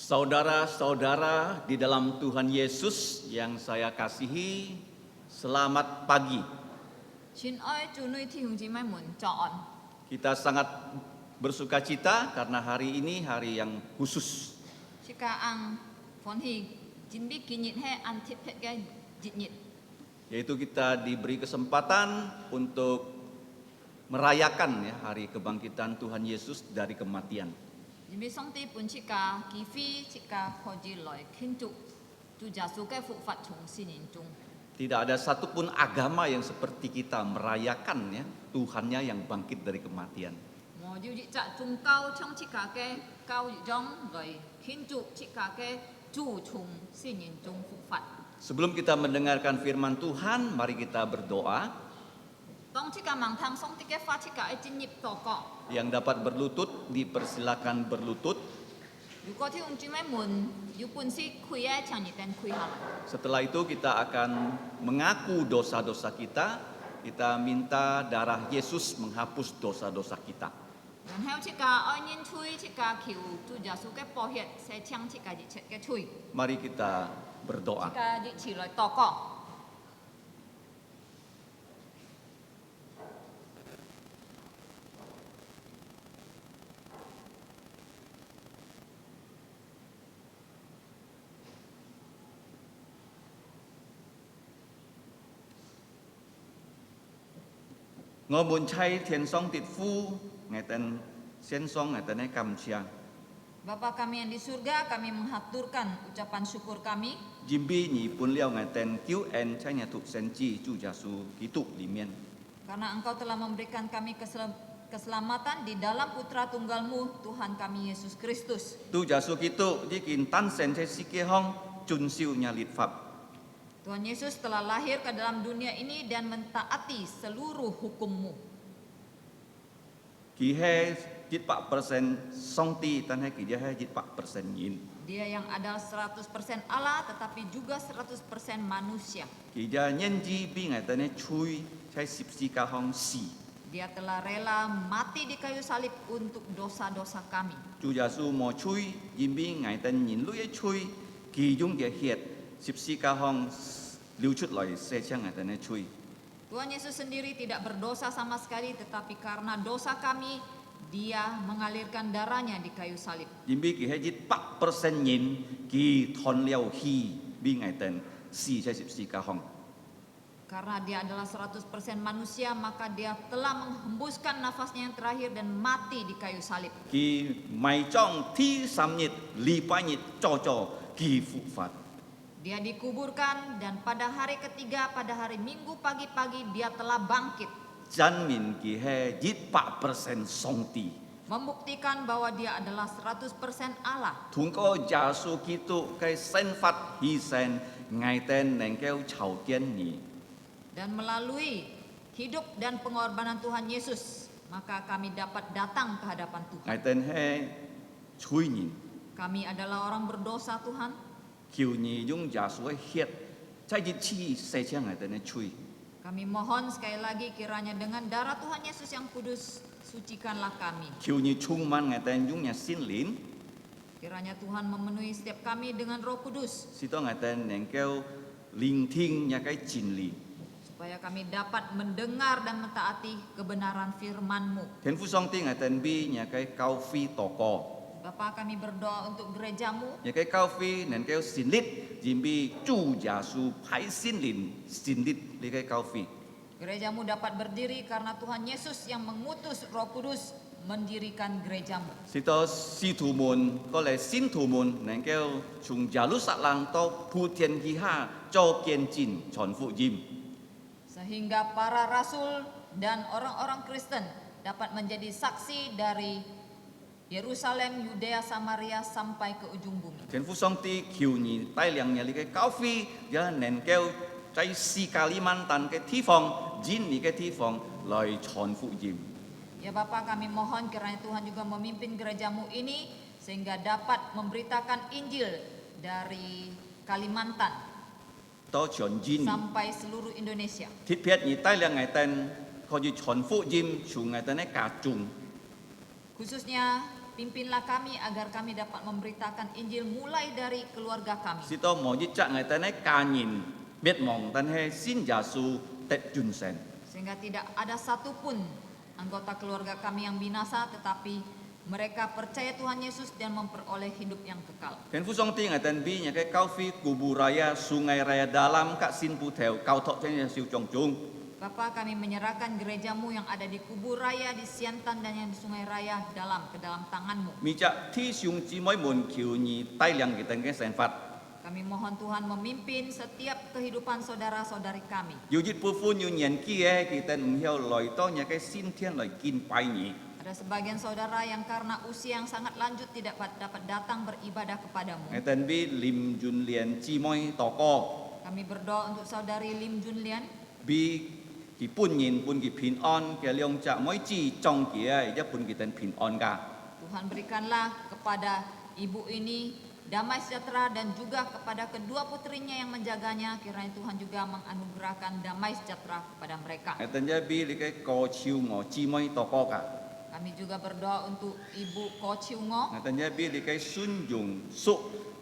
Saudara-saudara di dalam Tuhan Yesus yang saya kasihi, selamat pagi. 親愛主內弟兄姊妹們早安。 Kita sangat bersuka cita karena hari ini hari yang khusus. 即個昂歡喜，真必今日係安特別嘅節日， Yaitu kita diberi kesempatan untuk merayakan hari kebangkitan Tuhan Yesus dari kematian. 真必上帝本即個機會，即個可以來慶祝主耶穌嘅復活從死人中。 Tidak ada satupun agama yang seperti kita merayakan Tuhannya yang bangkit dari kematian. 我要一隻宗教將即個嘅教義中來慶祝即個嘅主從死人中復活。 Sebelum kita mendengarkan firman Tuhan, mari kita berdoa. 當即個盲聽上帝嘅話，即個係進入禱告。 Yang dapat berlutut, dipersilakan berlutut. 如果弟兄姊妹們有本事開嘅，請你哋開下來。 Setelah itu kita akan mengaku dosa-dosa kita. Kita minta darah Yesus menghapus dosa-dosa kita. 然後即個愛人吹，即個求主耶穌嘅寶血，洗清即個一切嘅罪。 Mari kita berdoa. 即個一起來禱告。 我們妻天上的父，ngày tên先上ngày tên cảm謝. Bapa kami yang di surga, kami menghaturkan ucapan syukur kami. Jimbi nhị pun liao ngày tên cứu en trái nhà thuộc sen chi Chúa Giêsu Kitô li miên. Karena Engkau telah memberikan kami keselamatan di dalam Putra Tunggalmu, Tuhan kami Yesus Kristus. Chúa Giêsu Kitô đi kinh tan sen trái si kia hong chun siu nhà lít pháp. Tuhan Yesus telah lahir ke dalam dunia ini dan mentaati seluruh hukum-Mu. Kỳ he 7% song ti tan he kỳ he 7% yin. Dia yang adalah 100% Allah tetapi juga 100% manusia. Kỳ gia nhân ji bi ngày tên chui trái sip si ka hong si. Dia telah rela mati di kayu salib untuk dosa-dosa kami. Chúa Giêsu mo chui jimbi ngày tên nhìn lui chui kỳ dung địa hiệt sip si ka hong liu chut loi se chang ngày tên chui. Tuhan Yesus sendiri tidak berdosa sama sekali, tetapi karena dosa kami, Dia mengalirkan darahnya di kayu salib. Jimbi kỳ he 7% yin kỳ thon liao hi bi ngày tên si trái sip si ka hong. Karena Dia adalah 100% manusia, maka Dia telah menghembuskan nafasnya yang terakhir dan mati di kayu salib. Kỳ mai trong thi sam nhit li pa nhit cho kỳ phụ phạt. Dia dikuburkan dan pada hari ketiga, pada hari Minggu pagi-pagi, Dia telah bangkit. Chân min kỳ he 7% song ti. Membuktikan bahwa Dia adalah 100% Allah. Thung có Giêsu Kitô cái sen phát hy sen ngày tên neng kêu chào tiên nhỉ. Dan melalui hidup dan pengorbanan Tuhan Yesus, maka kami dapat datang ke hadapan Tuhan. Ngày tên he chui nhỉ. Kami adalah orang berdosa, Tuhan. Kiều nhỉ dung Giêsu hiệt. Trái dịch chi se chang ngày tên chui. Kami mohon sekali lagi kiranya dengan darah Tuhan Yesus yang kudus, sucikanlah kami. Kiều nhỉ chung man ngày tên dung nhà xin lin. Kiranya Tuhan memenuhi setiap kami dengan Roh Kudus, Sito ngày tên neng kêu linh thiêng nhà cái chín li. supaya kami dapat mendengar dan mentaati kebenaran firman-Mu. Thiên父Song Ti ngày tên bi nhà cái cao phi tỏ cò. Bapa, kami berdoa untuk gereja-Mu. Nhà cái cao phi neng kêu xin lít. Jim bi Chúa Giêsu phải xin lít li cái cao phi. Gereja-Mu dapat berdiri karena Tuhan Yesus yang mengutus Roh Kudus mendirikan gereja-Mu. Sito si thủ môn có lẽ xin thủ môn neng kêu chung Jerusalem to Pu Thiên Hi Ha cho kiên chin chọn phụ Jim. Sehingga para rasul dan orang-orang Kristen dapat menjadi saksi dari Yerusalem, Yudea, Samaria sampai ke ujung bumi. Thiên父Song Ti kiều nhị tai liang nhà li cái cao phi giờ neng kêu trái si Kalimantan cái thi phong Jin ni cái thi phong lời chọn phụ Jim. Ya Bapa, kami mohon kiranya Tuhan juga memimpin gereja-Mu ini sehingga dapat memberitakan Injil dari Kalimantan To chọn Jin sampai seluruh Indonesia. thiết phiết nhị tai liang ngày tên có gì chọn phụ Jim chung ngày tên cả chung. Khususnya pimpinlah kami agar kami dapat memberitakan Injil mulai dari keluarga kami. Sito mo yi chak ngai tan ka nyin miet mong tan he sin Yesu tet jun sen. Sehingga tidak ada satupun anggota keluarga kami yang binasa, tetapi mereka percaya Tuhan Yesus dan memperoleh hidup yang kekal. Ken fu song ting ngai tan bi nya ke kau fi kubu raya sungai raya dalam ka sin pu theo kau thok chen Yesu chong chung. Bapa, kami menyerahkan gerejamu yang ada di kubur raya, di Siantan, dan yang di sungai raya ke dalam tanganmu. Mi chak thi siung chi moi mun kiu ni tai liang ki tan ke sen fat. Kami mohon Tuhan memimpin setiap kehidupan saudara-saudari kami. Yu jit pu fu nyu nyen ki e ki tan hiao loi to nya ke sin tian loi kin pai ni. Ada sebagian saudara yang karena usia yang sangat lanjut tidak dapat datang beribadah kepadamu. Ngai tan bi lim jun lian chi moi to ko. Kami berdoa untuk saudari Lim Junlian. Bi ki pun yin pun ki pin on ke leong chak moi chi chong ki ai ja pun ki tan pin on ka. Tuhan berikanlah kepada ibu ini damai sejahtera dan juga kepada kedua putrinya yang menjaganya. Kiranya Tuhan juga menganugerahkan damai sejahtera kepada mereka. Ngai tan ja bi li ke ko chiu ngo chi moi to ko ka. Kami juga berdoa untuk Ibu Ko Chiu Ngo. Ngai tan ja bi li ke sun jung su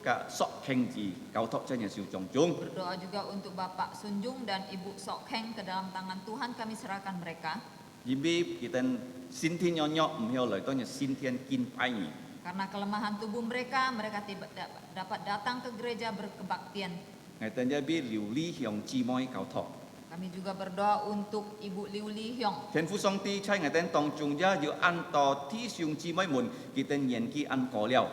ka sok kheng ji kau thok chen Yesu chong chung. Berdoa juga untuk Bapak Sunjung dan Ibu Sok Heng, ke dalam tangan Tuhan kami serahkan mereka. Jibi kita sin thiên nyo nyo mhiao lời tôi nya sin thiên kin pai ni. Karena kelemahan tubuh mereka, mereka tidak dapat datang ke gereja berkebaktian. Ngai tan ja bi liu li hiong chi moi kau thok. Kami juga berdoa untuk Ibu Liu Li Hyong. Thiên phu song ti chai ngai tan tong chung ja yu an to thi siung chi moi mun kita nyen ki an ko liao.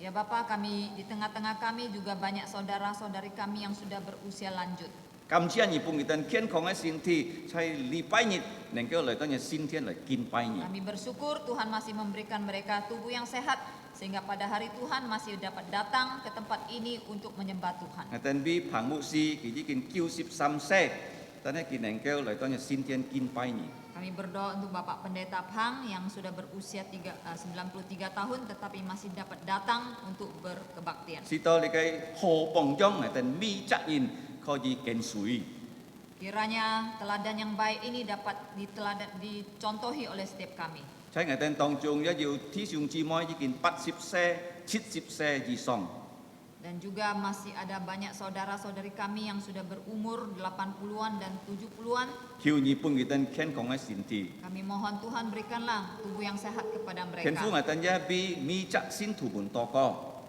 Ya Bapak, kami di tengah-tengah kami juga banyak saudara-saudari kami yang sudah berusia lanjut. Kam chia ni pung kita kien kong ai sin thi chai li pai ni neng ke lời tôi nya sin thiên lời kin pai ni. Kami bersyukur Tuhan masih memberikan mereka tubuh yang sehat, sehingga pada hari Tuhan masih dapat datang ke tempat ini untuk menyembah Tuhan. Ngai tan bi phang mu si ki ji kin kiu sip sam se. Tan he ki neng ke lời tôi nya sin thiên kin pai ni. Kami berdoa untuk Bapak Pendeta Phang yang sudah berusia 93 tahun tetapi masih dapat datang untuk berkebaktian. Si to li kai ho bong jong ngai tan mi chak yin ko ji ken sui. Kiranya teladan yang baik ini dapat dicontohi oleh setiap kami. Chai ngai tan tong chung ya yu thi siung chi moi ji kin 80 se 70 se ji song. Dan juga masih ada banyak saudara-saudari kami yang sudah berumur 80-an dan 70-an. Kiu ni pun kita ken kong ai sin ti. Kami mohon Tuhan berikanlah tubuh yang sehat kepada Ken fu mereka. ngai tan ja bi mi chak sin tu bun to ko.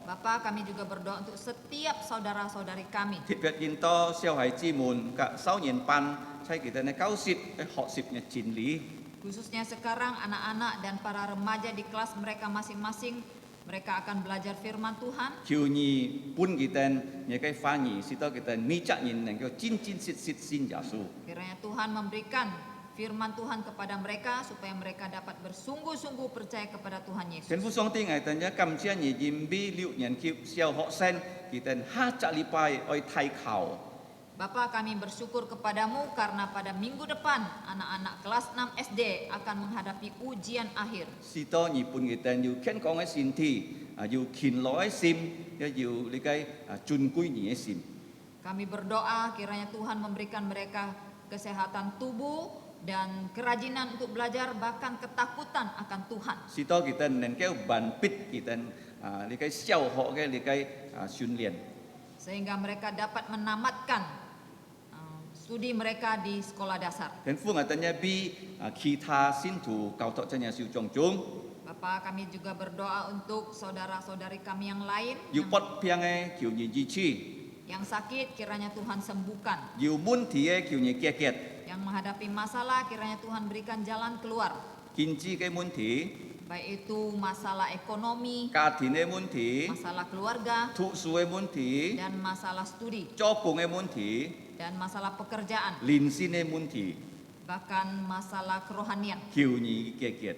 Bapak, kami juga berdoa untuk setiap saudara-saudari kami. Thit bet yin to xiao hai ji mun ka sao nyen pan chai kita ne 90 60 nya jin li. Khususnya sekarang anak-anak dan para remaja di kelas mereka masing-masing, mereka akan belajar firman Tuhan. Kiu ni pun kita nya kai fa ni si to kita mi chak yin neng ke jin jin sit sit sin Yesu. Kiranya Tuhan memberikan firman Tuhan kepada mereka supaya mereka dapat bersungguh-sungguh percaya kepada Tuhan Yesus. Ken fu song ti ngai tan ja kam chia ni jim bi liu nyen kiu xiao ho sen kita ha chak li pai oi thai khao. Bapak, kami bersyukur kepadamu karena pada minggu depan anak-anak kelas 6 SD akan menghadapi ujian akhir. Si to ni pun kita yu ken kong ai sin ti yu kin lo ai sim ya yu li kai chun kui ni ai sim. Kami berdoa kiranya Tuhan memberikan mereka kesehatan tubuh dan kerajinan untuk belajar, bahkan ketakutan akan Tuhan. Si to kita nen ke ban pit kita li kai xiao ho ke li kai xun lian. Sehingga mereka dapat menamatkan studi mereka di sekolah dasar. Ken fu ngai tan ja bi ki tha sin tu kau tok chen ya siu chong chung. Bapak, kami juga berdoa untuk saudara-saudari kami yang lain Yu pot piang ai kiu ni ji chi. yang sakit, kiranya Tuhan sembuhkan. Yu mun ti ai kiu ni kiet kiet. Yang menghadapi masalah, kiranya Tuhan berikan jalan keluar. Kin chi ke mun ti, Baik itu masalah ekonomi, ka thi ne mun ti, masalah keluarga, thu su e mun ti, dan masalah studi, cho pung e mun ti, dan masalah pekerjaan, lin sin e mun ti. bahkan masalah kerohanian. Kiu ni kiet kiet.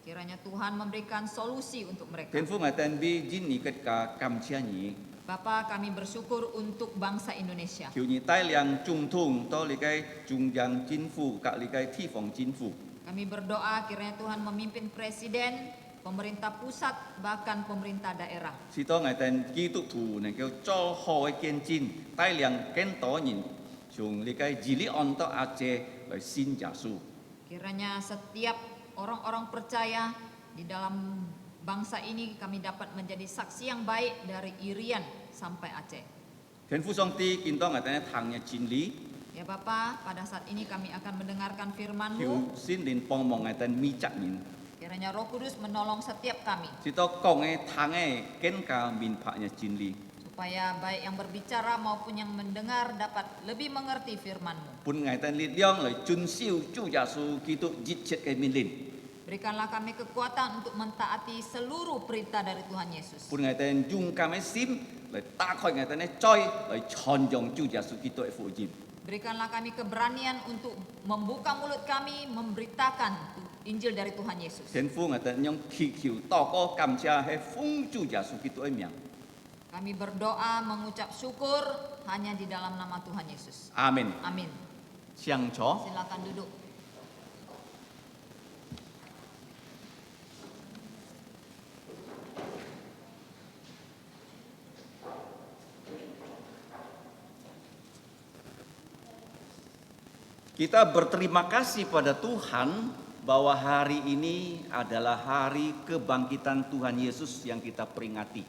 Kiranya Tuhan memberikan solusi untuk mereka. Ken fu ngai tan bi jin ni ket ka kam chia ni. Bapak, kami bersyukur untuk bangsa Indonesia. Kiu ni tai liang chung tung to li kai chung yang jin fu ka li kai thi fong jin fu. Kami berdoa kiranya Tuhan memimpin presiden, pemerintah pusat, bahkan pemerintah daerah. Si to ngai tan ki tu tu neng kêu cho ho ai kian jin tai liang ken to yin chung li kai ji li on to a che lai sin Yesu. Kiranya setiap orang-orang percaya di dalam bangsa ini kami dapat menjadi saksi yang baik dari Irian sampai Aceh. 天父上帝見到我哋呢行嘅真理， Ya Bapa, pada saat ini kami akan mendengarkan 求 firman-Mu. 先靈幫忙我哋咪責面， Kiranya Roh Kudus menolong setiap kami 直到講嘅行嘅更加明白嘅真理， supaya baik yang berbicara maupun yang mendengar dapat lebih mengerti firman-Mu. 本我哋力量嚟遵守主耶穌基督熱切嘅命令， Berikanlah kami kekuatan untuk mentaati seluruh perintah dari Tuhan Yesus. 本我哋勇敢嘅心嚟打開我哋嘅嘴嚟傳揚主耶穌基督嘅福音。 Berikanlah kami keberanian untuk membuka mulut kami memberitakan Injil dari Tuhan Yesus. 天父我哋用祈求禱告感謝係奉主耶穌基督嘅名， Kami berdoa mengucap syukur hanya di dalam nama Tuhan Yesus. 阿門。 Amin. 上座。 Silakan duduk. Kita berterima kasih pada Tuhan bahwa hari ini adalah hari kebangkitan Tuhan Yesus yang kita peringati.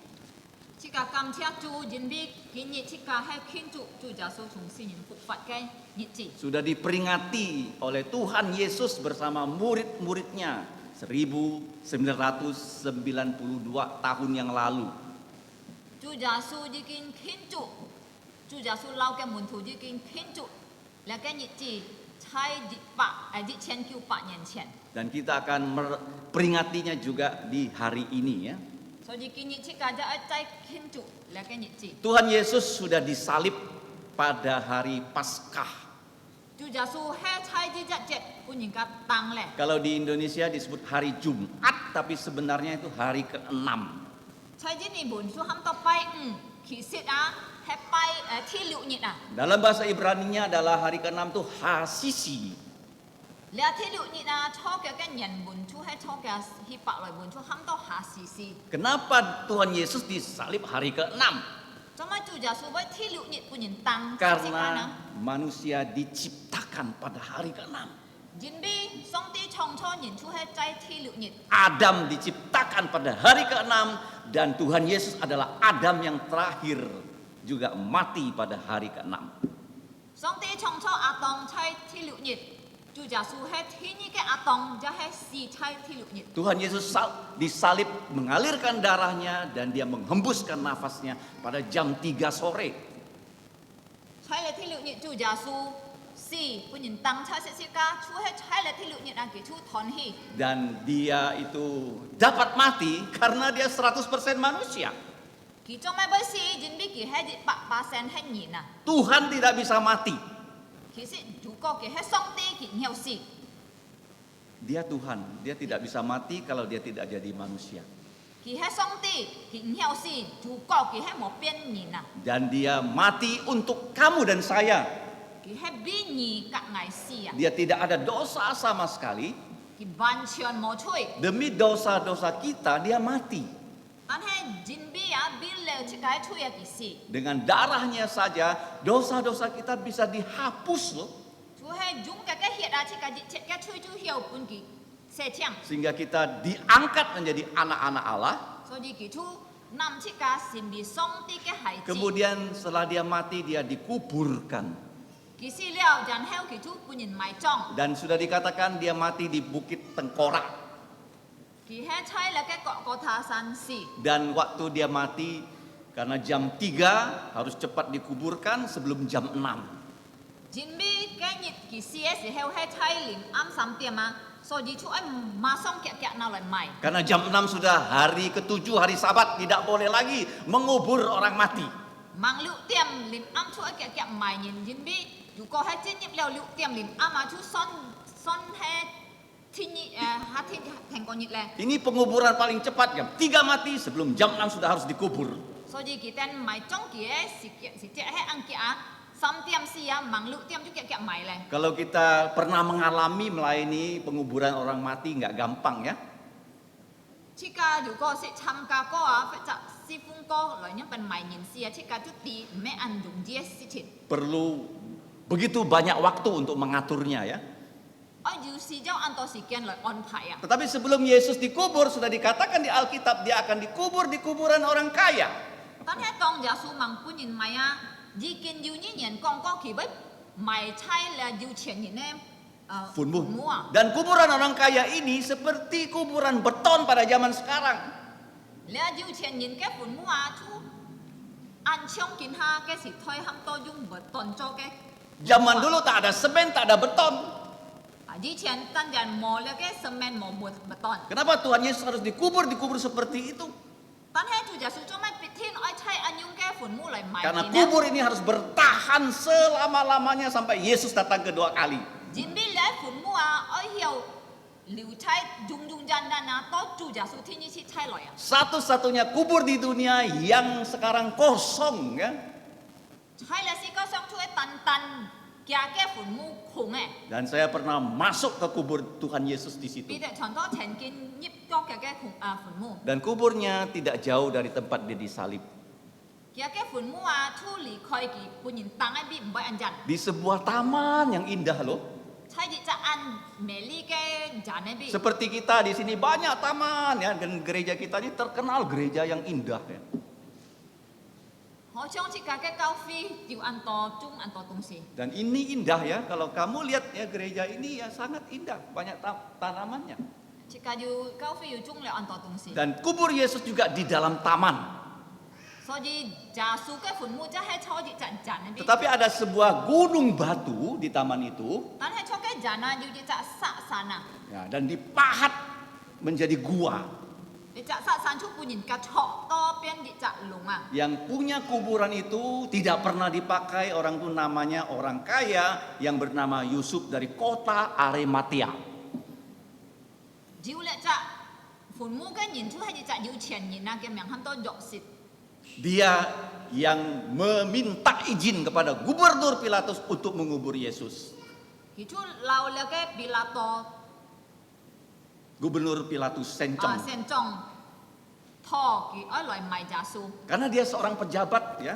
Chika cảm ơn Chúa, chính vì hiện nhị chika hay khiến Chúa Giêsu从死人复活cái nhị chỉ. Sudah diperingati oleh Tuhan Yesus bersama murid-muridnya 1992 tahun yang lalu. Chúa Giêsu chỉ khiến Chúa Giêsu lau cái môn thủ chỉ khiến Chúa là cái nhị chỉ thay di pak di 1900 年前. Dan kita akan memperingatinya juga di hari ini ya. So chỉ nhị chika ja ai khiến Chúa là cái nhị chỉ. Tuhan Yesus sudah disalib pada hari Paskah. Chúa Giêsu hay thay di ja jet pun những cái tang leh. Kalau di Indonesia disebut hari Jumat, tapi sebenarnya itu hari ke-6. Thay di ni bun su ham to pai khi sit á hay pai thi liu nhị à. Dalam bahasa Ibrani-nya adalah hari ke-6 itu Hasisi. Lẽ thi liu nhị à cho cái nhân bun chu hay cho cái hi pak loại bun chu ham to ha si si. Kenapa Tuhan Yesus disalib hari ke-6? Cho mà Chúa Giêsu với thi liu nhị pun những tang. Karena manusia diciptakan pada hari ke-6. Jin bi song ti chong cho nhìn chu hay trái thi liu nhị. Adam diciptakan pada hari ke-6 dan Tuhan Yesus adalah Adam yang terakhir juga mati pada hari ke-6. Song ti chong cho a tong trái thi liu nhị. Chúa Giêsu hay thi nhị cái a tong ja hay si trái thi liu nhị. Tuhan Yesus disalib mengalirkan darahnya dan dia menghembuskan nafasnya pada jam 3 sore. Trái là thi liu nhị Chúa Giêsu si pun những tang trái sẽ ka chu hay trái là thi liu nhị ang ki chu thon hi. Dan dia itu dapat mati karena dia 100% manusia. Ki trong mai bởi si jin bi ki hay di pa sen hay nhị na. Tuhan tidak bisa mati. Ki si chủ có ki hay song ti ki nghèo si. Dia Tuhan, dia tidak bisa mati kalau dia tidak jadi manusia. Ki hay song ti ki nghèo si chủ có ki hay một biên nhị na. Dan dia mati untuk kamu dan saya. Ki hay bi nhị các ngài si à. Dia tidak ada dosa sama sekali. Ki ban chion mo chui. Demi dosa-dosa kita dia mati. Tan hay jin bi à bi le chi cái chui à ki si. Dengan darahnya saja dosa-dosa kita bisa dihapus loh. Chú hay dùng cái hiện à chi cái chui chú hiểu pun ki se chiang. Sehingga kita diangkat menjadi anak-anak Allah. So di ki chú nam chi ka sim bi song ti cái hai chi. Kemudian setelah dia mati dia dikuburkan. Ki si liao jan heo ki chú pun nhìn mai trong. Dan sudah dikatakan dia mati di Bukit Tengkorak. Ki hay chai là cái cọ tha san si. Dan waktu dia mati karena jam 3 harus cepat dikuburkan sebelum jam 6. Jin bi cái nhịp ki si es heo hay chai lim am sam tiam ma. So di chú ai ma song kẹt nào lại mai. Karena jam 6 sudah hari ke-7 hari Sabat tidak boleh lagi mengubur orang mati. Mang liu tiam lim am chú ai kẹt mai nhìn jin bi. Chú có hay trên nhịp liao liu tiam lim am mà chú son hay Tini hati thành con nhị lẹ. Ini penguburan paling cepat jam 3 mati sebelum jam 6 sudah harus dikubur. So di kita mai trong kia si cek hay ang kia sam tiam si ya mang lu tiam juga kia mai lẹ. Kalau kita pernah mengalami melayani penguburan orang mati nggak gampang ya. Jika juga si cham ka ko phải chặt si phung ko rồi những phần mai nhìn si jika chút đi mẹ ăn dùng dia si thịt. Perlu begitu banyak waktu untuk mengaturnya ya. ai jiu si jau anto si kian lai on pai ya. Tetapi sebelum Yesus dikubur, sudah dikatakan di Alkitab dia akan dikubur di kuburan orang kaya. Tan he tong Yesu mang pun yin maya ji kin jiu ni nian kong ko ki bai mai chai la jiu chen yin ne Funmu. mua. Dan kuburan orang kaya ini seperti kuburan beton pada zaman sekarang. La jiu chen yin ke fun mua chu an chong kin ha ke si thoi ham to yung beton cho ke. Zaman dulu tak ada semen, tak ada beton. Ji chen tan jan mo le ke semen mo beton. Kenapa Tuhan Yesus harus dikubur seperti itu? Tan he chu Yesu cho mai pitin ai chai an yung ke fun mu lai mai. Karena kubur ini harus bertahan selama-lamanya sampai Yesus datang kedua kali. Jin bi lai fun mu ai hiao liu chai jung jung jan na to chu Yesu tin ni si chai loi ya. Satu-satunya kubur di dunia yang sekarang kosong ya. Chai la si ko song chu tan tan kia ke fun mu khung Dan saya pernah masuk ke kubur Tuhan Yesus di situ. Bi de chon to chen kin nyip ko ke khung fun mu. Dan kuburnya tidak jauh dari tempat dia disalib. Kia ke fun mu chu li khoi ki pun yin tang ai bi mbai an jan. Di sebuah taman yang indah loh. Chai ji cha an meli ke jan ai bi. Seperti kita di sini banyak taman ya, dan gereja kita ini terkenal gereja yang indah ya. Ho chong chi ka ke kau fi jiu an to chung an to tung si. Dan ini indah ya, kalau kamu lihat ya gereja ini ya sangat indah, banyak tanamannya. Chi ka jiu kau fi yu chung le an to tung si. Dan kubur Yesus juga di dalam taman. So ji ja su ke fun mu ja he cho ji jan jan ai bi. Tetapi ada sebuah gunung batu di taman itu Tan he cho ke jana jiu ji cha sa sana. ya, dan dipahat menjadi gua. Di cha sa san chu pun yin ka cho to pian ji cha lung Yang punya kuburan itu tidak pernah dipakai orang itu, namanya orang kaya yang bernama Yusuf dari kota Arimatia. Jiu le cha fun mu ke yin chu he ji cha jiu chen yin na ke miang ham to jok sit. Dia yang meminta izin kepada Gubernur Pilatus untuk mengubur Yesus. Ki chu lao le ke Pilato Gubernur Pilatus Sencong. sen chong tho ki ai loi mai Yesu. Karena dia seorang pejabat ya.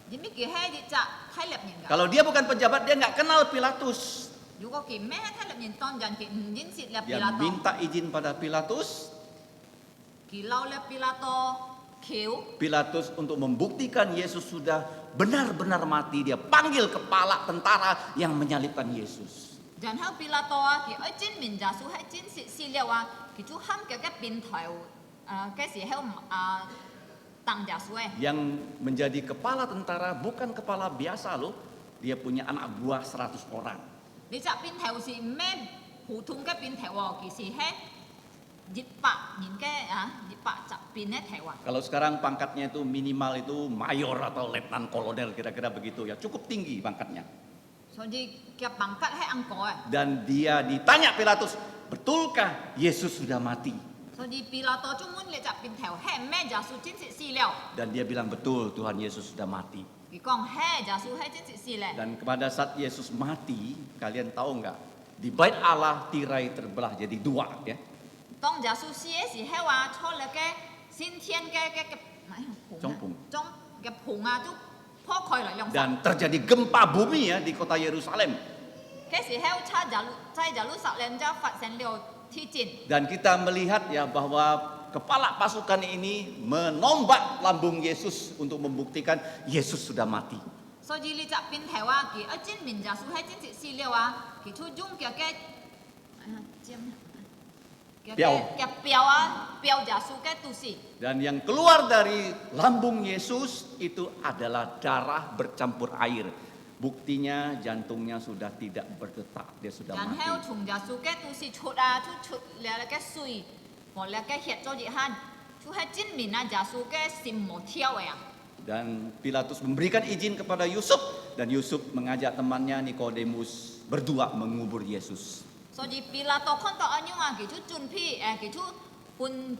Ji mi ki he ji cha thai lep yin ga. Kalau dia bukan pejabat, dia nggak kenal Pilatus. Yu ko ki me thai lep yin ton jan ki yin sit le Dia Pilato. minta izin pada Pilatus. Ki lao le Pilato keu. Pilatus untuk membuktikan Yesus sudah benar-benar mati. Dia panggil kepala tentara yang menyalibkan Yesus. Jan hau Pilato ki ai jin min Yesu hai jin si le ki chu ham ke bin thai ke si hau tang Yesu Yang menjadi kepala tentara bukan kepala biasa loh. Dia punya anak buah 100 orang. Ni cha bin thai si me hu tung ke bin thai ki si he jit pa yin ke jit pa cha bin ne thai Kalau sekarang pangkatnya itu minimal itu mayor atau letnan kolonel, kira-kira begitu ya. Cukup tinggi pangkatnya. So ji kia pangkat hai angko Dan dia ditanya Pilatus, betulkah Yesus sudah mati? So ji Pilato chu mun le cha bin thai he me Yesu jin si liao. Dan dia bilang, betul Tuhan Yesus sudah mati. Ki kong he Yesu hai jin si le. Dan pada saat Yesus mati, kalian tahu nggak? Di bait Allah tirai terbelah jadi dua ya. Tong Yesu si he cho le ke sin tian ke Chong pung. Chong ke pung chu po khoi lai long. Dan terjadi gempa bumi ya di kota Yerusalem. Ke si he cha Yerusalem ja fat sen liu ti jin. Dan kita melihat ya bahwa kepala pasukan ini menombak lambung Yesus untuk membuktikan Yesus sudah mati. So ji li cha bin thai ki a jin min Yesu hai jin si liao ki chu jung ke jiam Piao. Piao Yesu ke tu si. Dan yang keluar dari lambung Yesus itu adalah darah bercampur air. Buktinya jantungnya sudah tidak berdetak, dia sudah Dan mati. heo chung Yesu ke tu si chut chut le ke sui. Mo le ke hiet cho ji han. Chu hai jin min Yesu ke sim mo tiao Dan Pilatus memberikan izin kepada Yusuf, dan Yusuf mengajak temannya Nikodemus berdua mengubur Yesus. So ji Pilato kon to anyung ki chu chun pi ki chu pun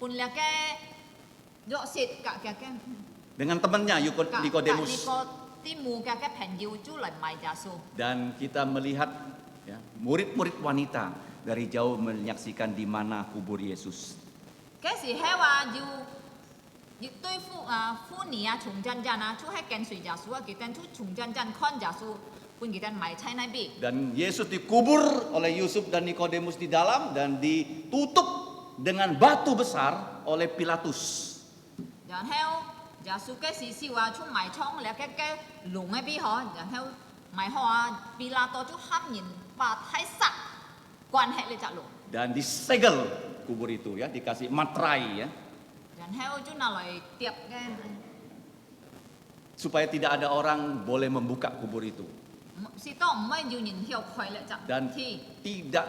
le ke yo sit ka ke Dengan temannya Nikodemus. Timu ke pen yu chu lai mai Yesu. Dan kita melihat ya, murid-murid wanita dari jauh menyaksikan di mana kubur Yesus. Ke si hewa yu tui fu ni chung jan chu hai ken sui Yesu ki ten chu chung jan kon Yesu pun kita mai chai nai bi. Dan Yesus dikubur oleh Yusuf dan Nikodemus di dalam dan ditutup dengan batu besar oleh Pilatus. 然後耶穌嘅時時話出埋倉咧嘅龍嘅邊嗬，然後埋好啊，比拉多就喊人把太殺關係咧隻龍， Dan disegel kubur itu ya, dikasih materai ya, 然後就拿來疊嘅， supaya tidak ada orang boleh membuka kubur itu. 是當唔係要人跳開咧隻 Dan 天， tidak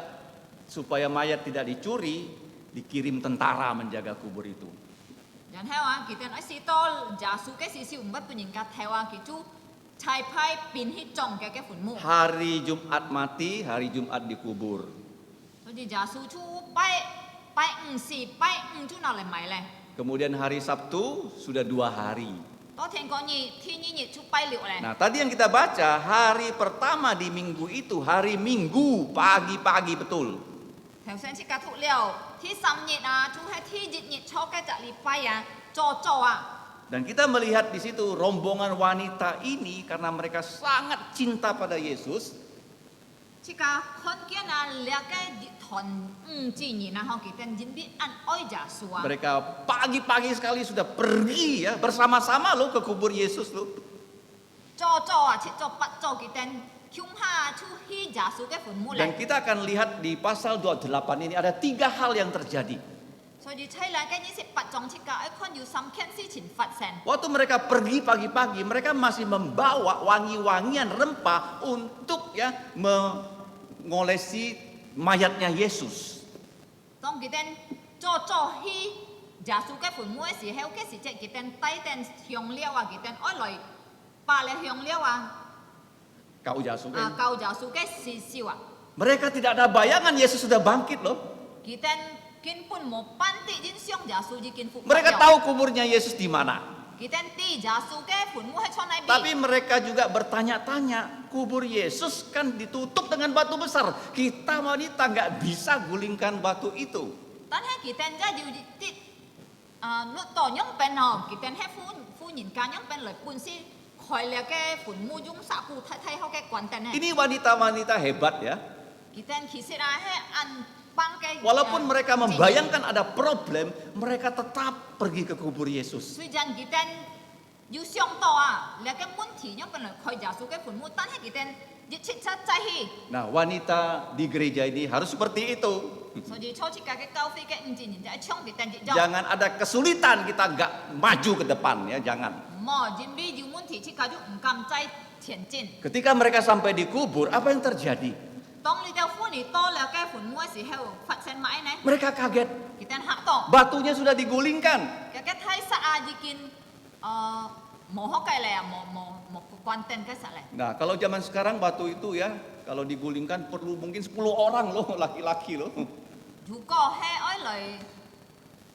supaya mayat tidak dicuri, dikirim tentara menjaga kubur itu. 然後啊，佢哋喺是當耶穌嘅時時唔係半人家睇話佢就差派變去裝嘅墳墓， Hari Jumat mati, hari Jumat dikubur. 所以耶穌就拜五時拜五就拿嚟埋咧， Kemudian hari Sabtu sudah 2 hari. 當天講日天日就拜六咧。 Nah, tadi yang kita baca hari pertama di minggu itu hari Minggu pagi-pagi betul. 頭先即刻讀了，ที่3日啊，就係ที่日初嘅隻禮拜啊，做啊， Dan kita melihat di situ rombongan wanita ini karena mereka sangat cinta pada Yesus, 即刻看見啊，兩個團之人啊，佢哋準備按愛耶穌啊， mereka pagi-pagi sekali sudah pergi ya bersama-sama loh ke kubur Yesus loh. 做啊，切做不做佢哋向下出去耶穌嘅墳墓 Dan 嚟， kita akan lihat di pasal 28 ini ada 3 hal yang terjadi. 所以睇兩個28章切個，一看要3件事情發生。 Waktu mereka pergi pagi-pagi, mereka masih membawa wangi-wangian rempah untuk ya mengolesi mayatnya Yesus. 當佢哋做去耶穌嘅墳墓嘅時候，嘅時即佢哋帶定香料啊，佢哋愛來把咧香料啊。 Kau Yesus kan? Kau jasuh ke sisi wa. Mereka tidak ada bayangan Yesus sudah bangkit loh. Kita kin pun mau panti jin siang jasuh jikin fu. Mereka tahu kuburnya Yesus di mana. Kita ti jasuh ke pun mu hai chonai bi. Tapi mereka juga bertanya-tanya, kubur Yesus kan ditutup dengan batu besar. Kita wanita nggak bisa gulingkan batu itu. Tan hai kita ja ju ti nu to nyong pen ho. Kita hai fu nhìn ca nyong pen lai pun si khoi le ke pun mu jung sa ku thai ho ke kwan ten hai. Ini wanita-wanita hebat ya. Kita kisira hai an pang ke. Walaupun mereka membayangkan ada problem, mereka tetap pergi ke kubur Yesus. Suy jan kita yu siang to a le ke mun thi nyong pen lai khoi jasuh ke pun mu tan hai kita chit chat chai hi. Nah, wanita di gereja ini harus seperti itu. 所以初次嘅交飛嘅唔知人就係衝別人就 Jangan ada kesulitan kita nggak maju ke depan ya, jangan. 冇人比要問題，即刻就唔敢再前進。 Ketika mereka sampai di kubur, apa yang terjadi? 當你哋歡喜多了嘅墳墓嘅時候，發生乜呢？ Mereka kaget. 佢哋嚇到， Batunya sudah digulingkan. 嘅睇實啊已經冇好計咧，冇關燈嘅實咧。 Nah, kalau zaman sekarang batu itu ya, kalau digulingkan perlu mungkin 10 orang loh, laki-laki loh. 如果係愛嚟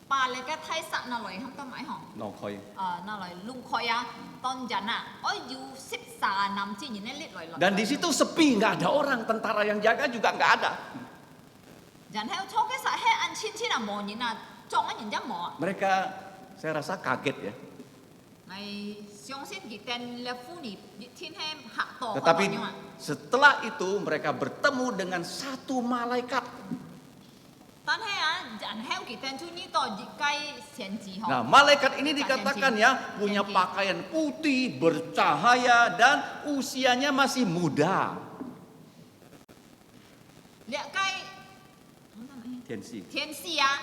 把你嘅睇實拿嚟冚得買行， No, koi. 拿嚟弄開啊，當人啊，愛要識撒男之人咧拎嚟。 Dan di situ sepi, nggak ada orang, tentara yang jaga juga nggak ada. 人喺初嘅實係按千千啊冇人啊，撞一人一冇啊。 Mereka, saya rasa kaget ya. 係相信佢哋咧婦女天氣嚇到， Tetapi setelah itu mereka bertemu dengan satu malaikat. 但係啊，人喺佢哋中呢度熱雞先至好。 Nah, malaikat ini dikatakan ya punya pakaian putih, bercahaya dan usianya masih muda. 熱雞 Tensi. 天使啊，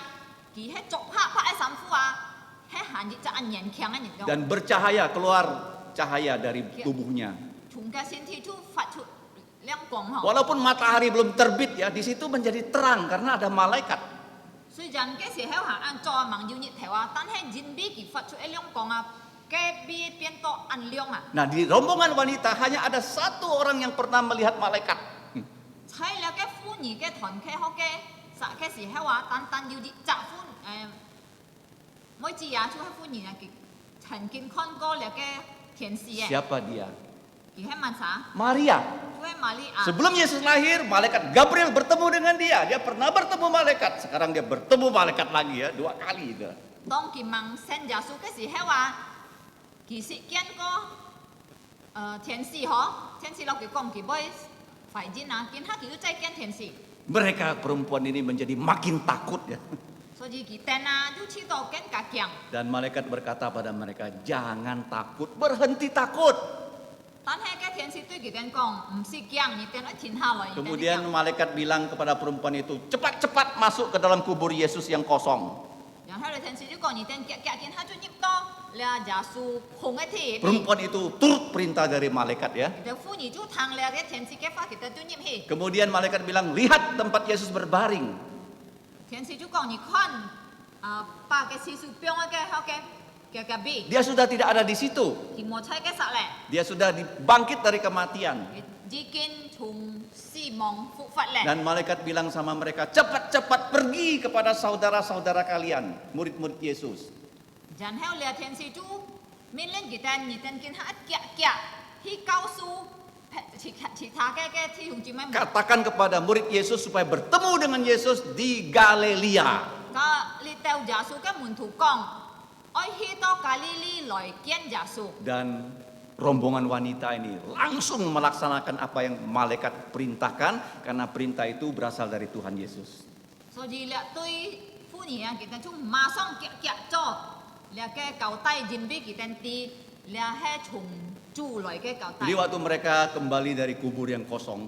佢喺逐拍喺衫褲啊，喺行熱就按人強一人咗。 Dan bercahaya, keluar cahaya dari tubuhnya. 從嘅身體就發出亮光嗬。 Walaupun matahari belum terbit ya, di situ menjadi terang karena ada malaikat. 雖然嘅時候行按做盲要熱頭啊，但係人比佢發出一亮光啊，嘅比變到按亮啊。 Nah, di rombongan wanita hanya ada satu orang yang pernah melihat malaikat. 係啦，嘅婦女嘅團契好嘅，實嘅時候啊，但要熱集歡每次啊，就係婦女啊，佢曾經看過了嘅天使嘅， Siapa dia? 佢係問啥？ Maria. 佢係瑪利亞。 Sebelum Yesus lahir, malaikat Gabriel bertemu dengan dia. Dia pernah bertemu malaikat. Sekarang dia bertemu malaikat lagi ya, 2 kali. Gitu. 當佢問聖耶穌嘅時候啊，佢是見過天使嗬，天使落佢講佢要快進啊，見下佢要再見天使， Mereka perempuan ini menjadi makin takut ya. 所以佢等啊，要知道更加強。 Dan malaikat berkata pada mereka, jangan takut, berhenti takut. 但係嘅天使對佢哋講，唔是驚，你等佢停下來。 Kemudian malaikat bilang kepada perempuan itu, cepat-cepat masuk ke dalam kubur Yesus yang kosong. 然後天使就講，你等見下就入到了耶穌空嘅地。 Perempuan itu turut perintah dari malaikat ya. 佢哋婦女就聽了嘅天使嘅話，佢哋就入去。 Kemudian malaikat bilang, lihat tempat Yesus berbaring. 天使就講，你看把嘅事數標嘅好嘅隔壁， Dia sudah tidak ada di situ. 佢冇猜嘅實咧， Dia sudah bangkit dari kematian. 已經從死亡復活咧。 Dan malaikat bilang sama mereka, cepat-cepat pergi kepada saudara-saudara kalian, murid-murid Yesus. 然後咧天使就命令佢哋，你等見下一夾去告訴其他嘅弟兄姊妹們。 Katakan kepada murid Yesus supaya bertemu dengan Yesus di Galilea. 個你對耶穌嘅門徒講，愛去到加利利來見耶穌。 Dan rombongan wanita ini langsung melaksanakan apa yang malaikat perintahkan, karena perintah itu berasal dari Tuhan Yesus. 所以咧對婦女啊，佢哋就馬上夾咗，咧嘅交代準備佢哋啲，咧係從主來嘅交代 Jadi。waktu mereka kembali dari kubur yang kosong,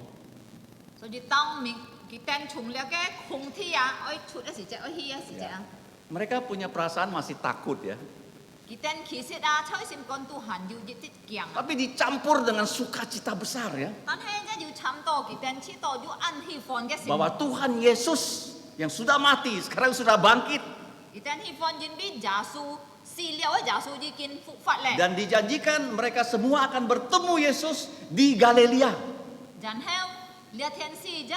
所以當明佢哋從咧嘅空氣啊，愛出嘅時節，愛去嘅時節啊， mereka punya perasaan masih takut ya. 佢哋其實啊，初心講都係要一啲驚啊， Tapi dicampur dengan sukacita besar ya. 但係咧要差唔多，佢哋知道要按喜歡嘅心， Bahwa Tuhan Yesus yang sudah mati, sekarang sudah bangkit. 佢哋喜歡準備耶穌死了嘅耶穌已經復活咧。 Dan dijanjikan mereka semua akan bertemu Yesus di Galilea. 然後咧天使就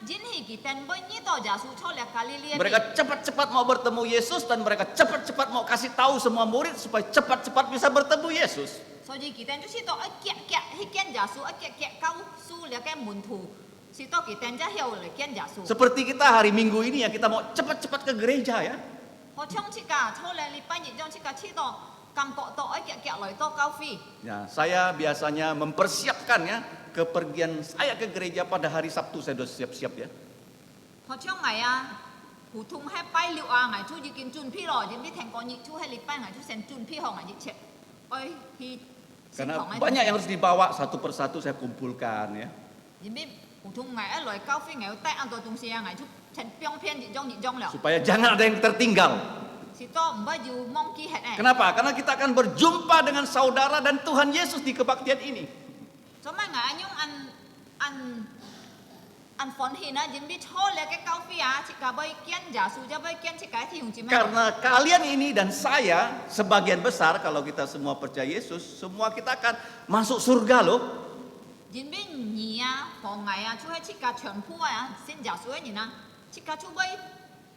引起佢哋每日到耶穌出嚟加利利。 Mereka cepat-cepat mau bertemu Yesus dan mereka cepat-cepat mau kasih tahu semua murid supaya cepat-cepat bisa bertemu Yesus. 所以佢哋就知道一夾去見耶穌，一夾告訴咧嘅門徒，知道佢哋就後嚟見耶穌。 Seperti kita hari Minggu ini ya, kita mau cepat-cepat ke gereja ya. 好像即個出嚟禮拜日將即個知道感覺到一夾來到教會。 Ya, saya biasanya mempersiapkan ya kepergian saya ke gereja pada hari Sabtu, saya sudah siap-siap ya. 好像係啊，普通喺拜六啊，我就已經準備咯，準備聽講日出喺禮拜，我就先準備好我日切，愛去。 Karena banyak yang harus dibawa, satu persatu saya kumpulkan ya. 因為普通我一來教會，我要帶很多東西啊，我就先標片一張了。 Supaya jangan ada yang tertinggal. 是多唔係要忘記hết誒。 Kenapa? Karena kita akan berjumpa dengan saudara dan Tuhan Yesus di kebaktian ini. 做咩我用按歡喜啊，因為初嚟嘅教會啊，即個要見耶穌，就要見即個弟兄姊妹。 Karena kalian ini dan saya, sebagian besar kalau kita semua percaya Yesus, semua kita akan masuk surga loh. 因為你啊、和我啊，就係即個全部啊，信耶穌嘅人啊，即個就要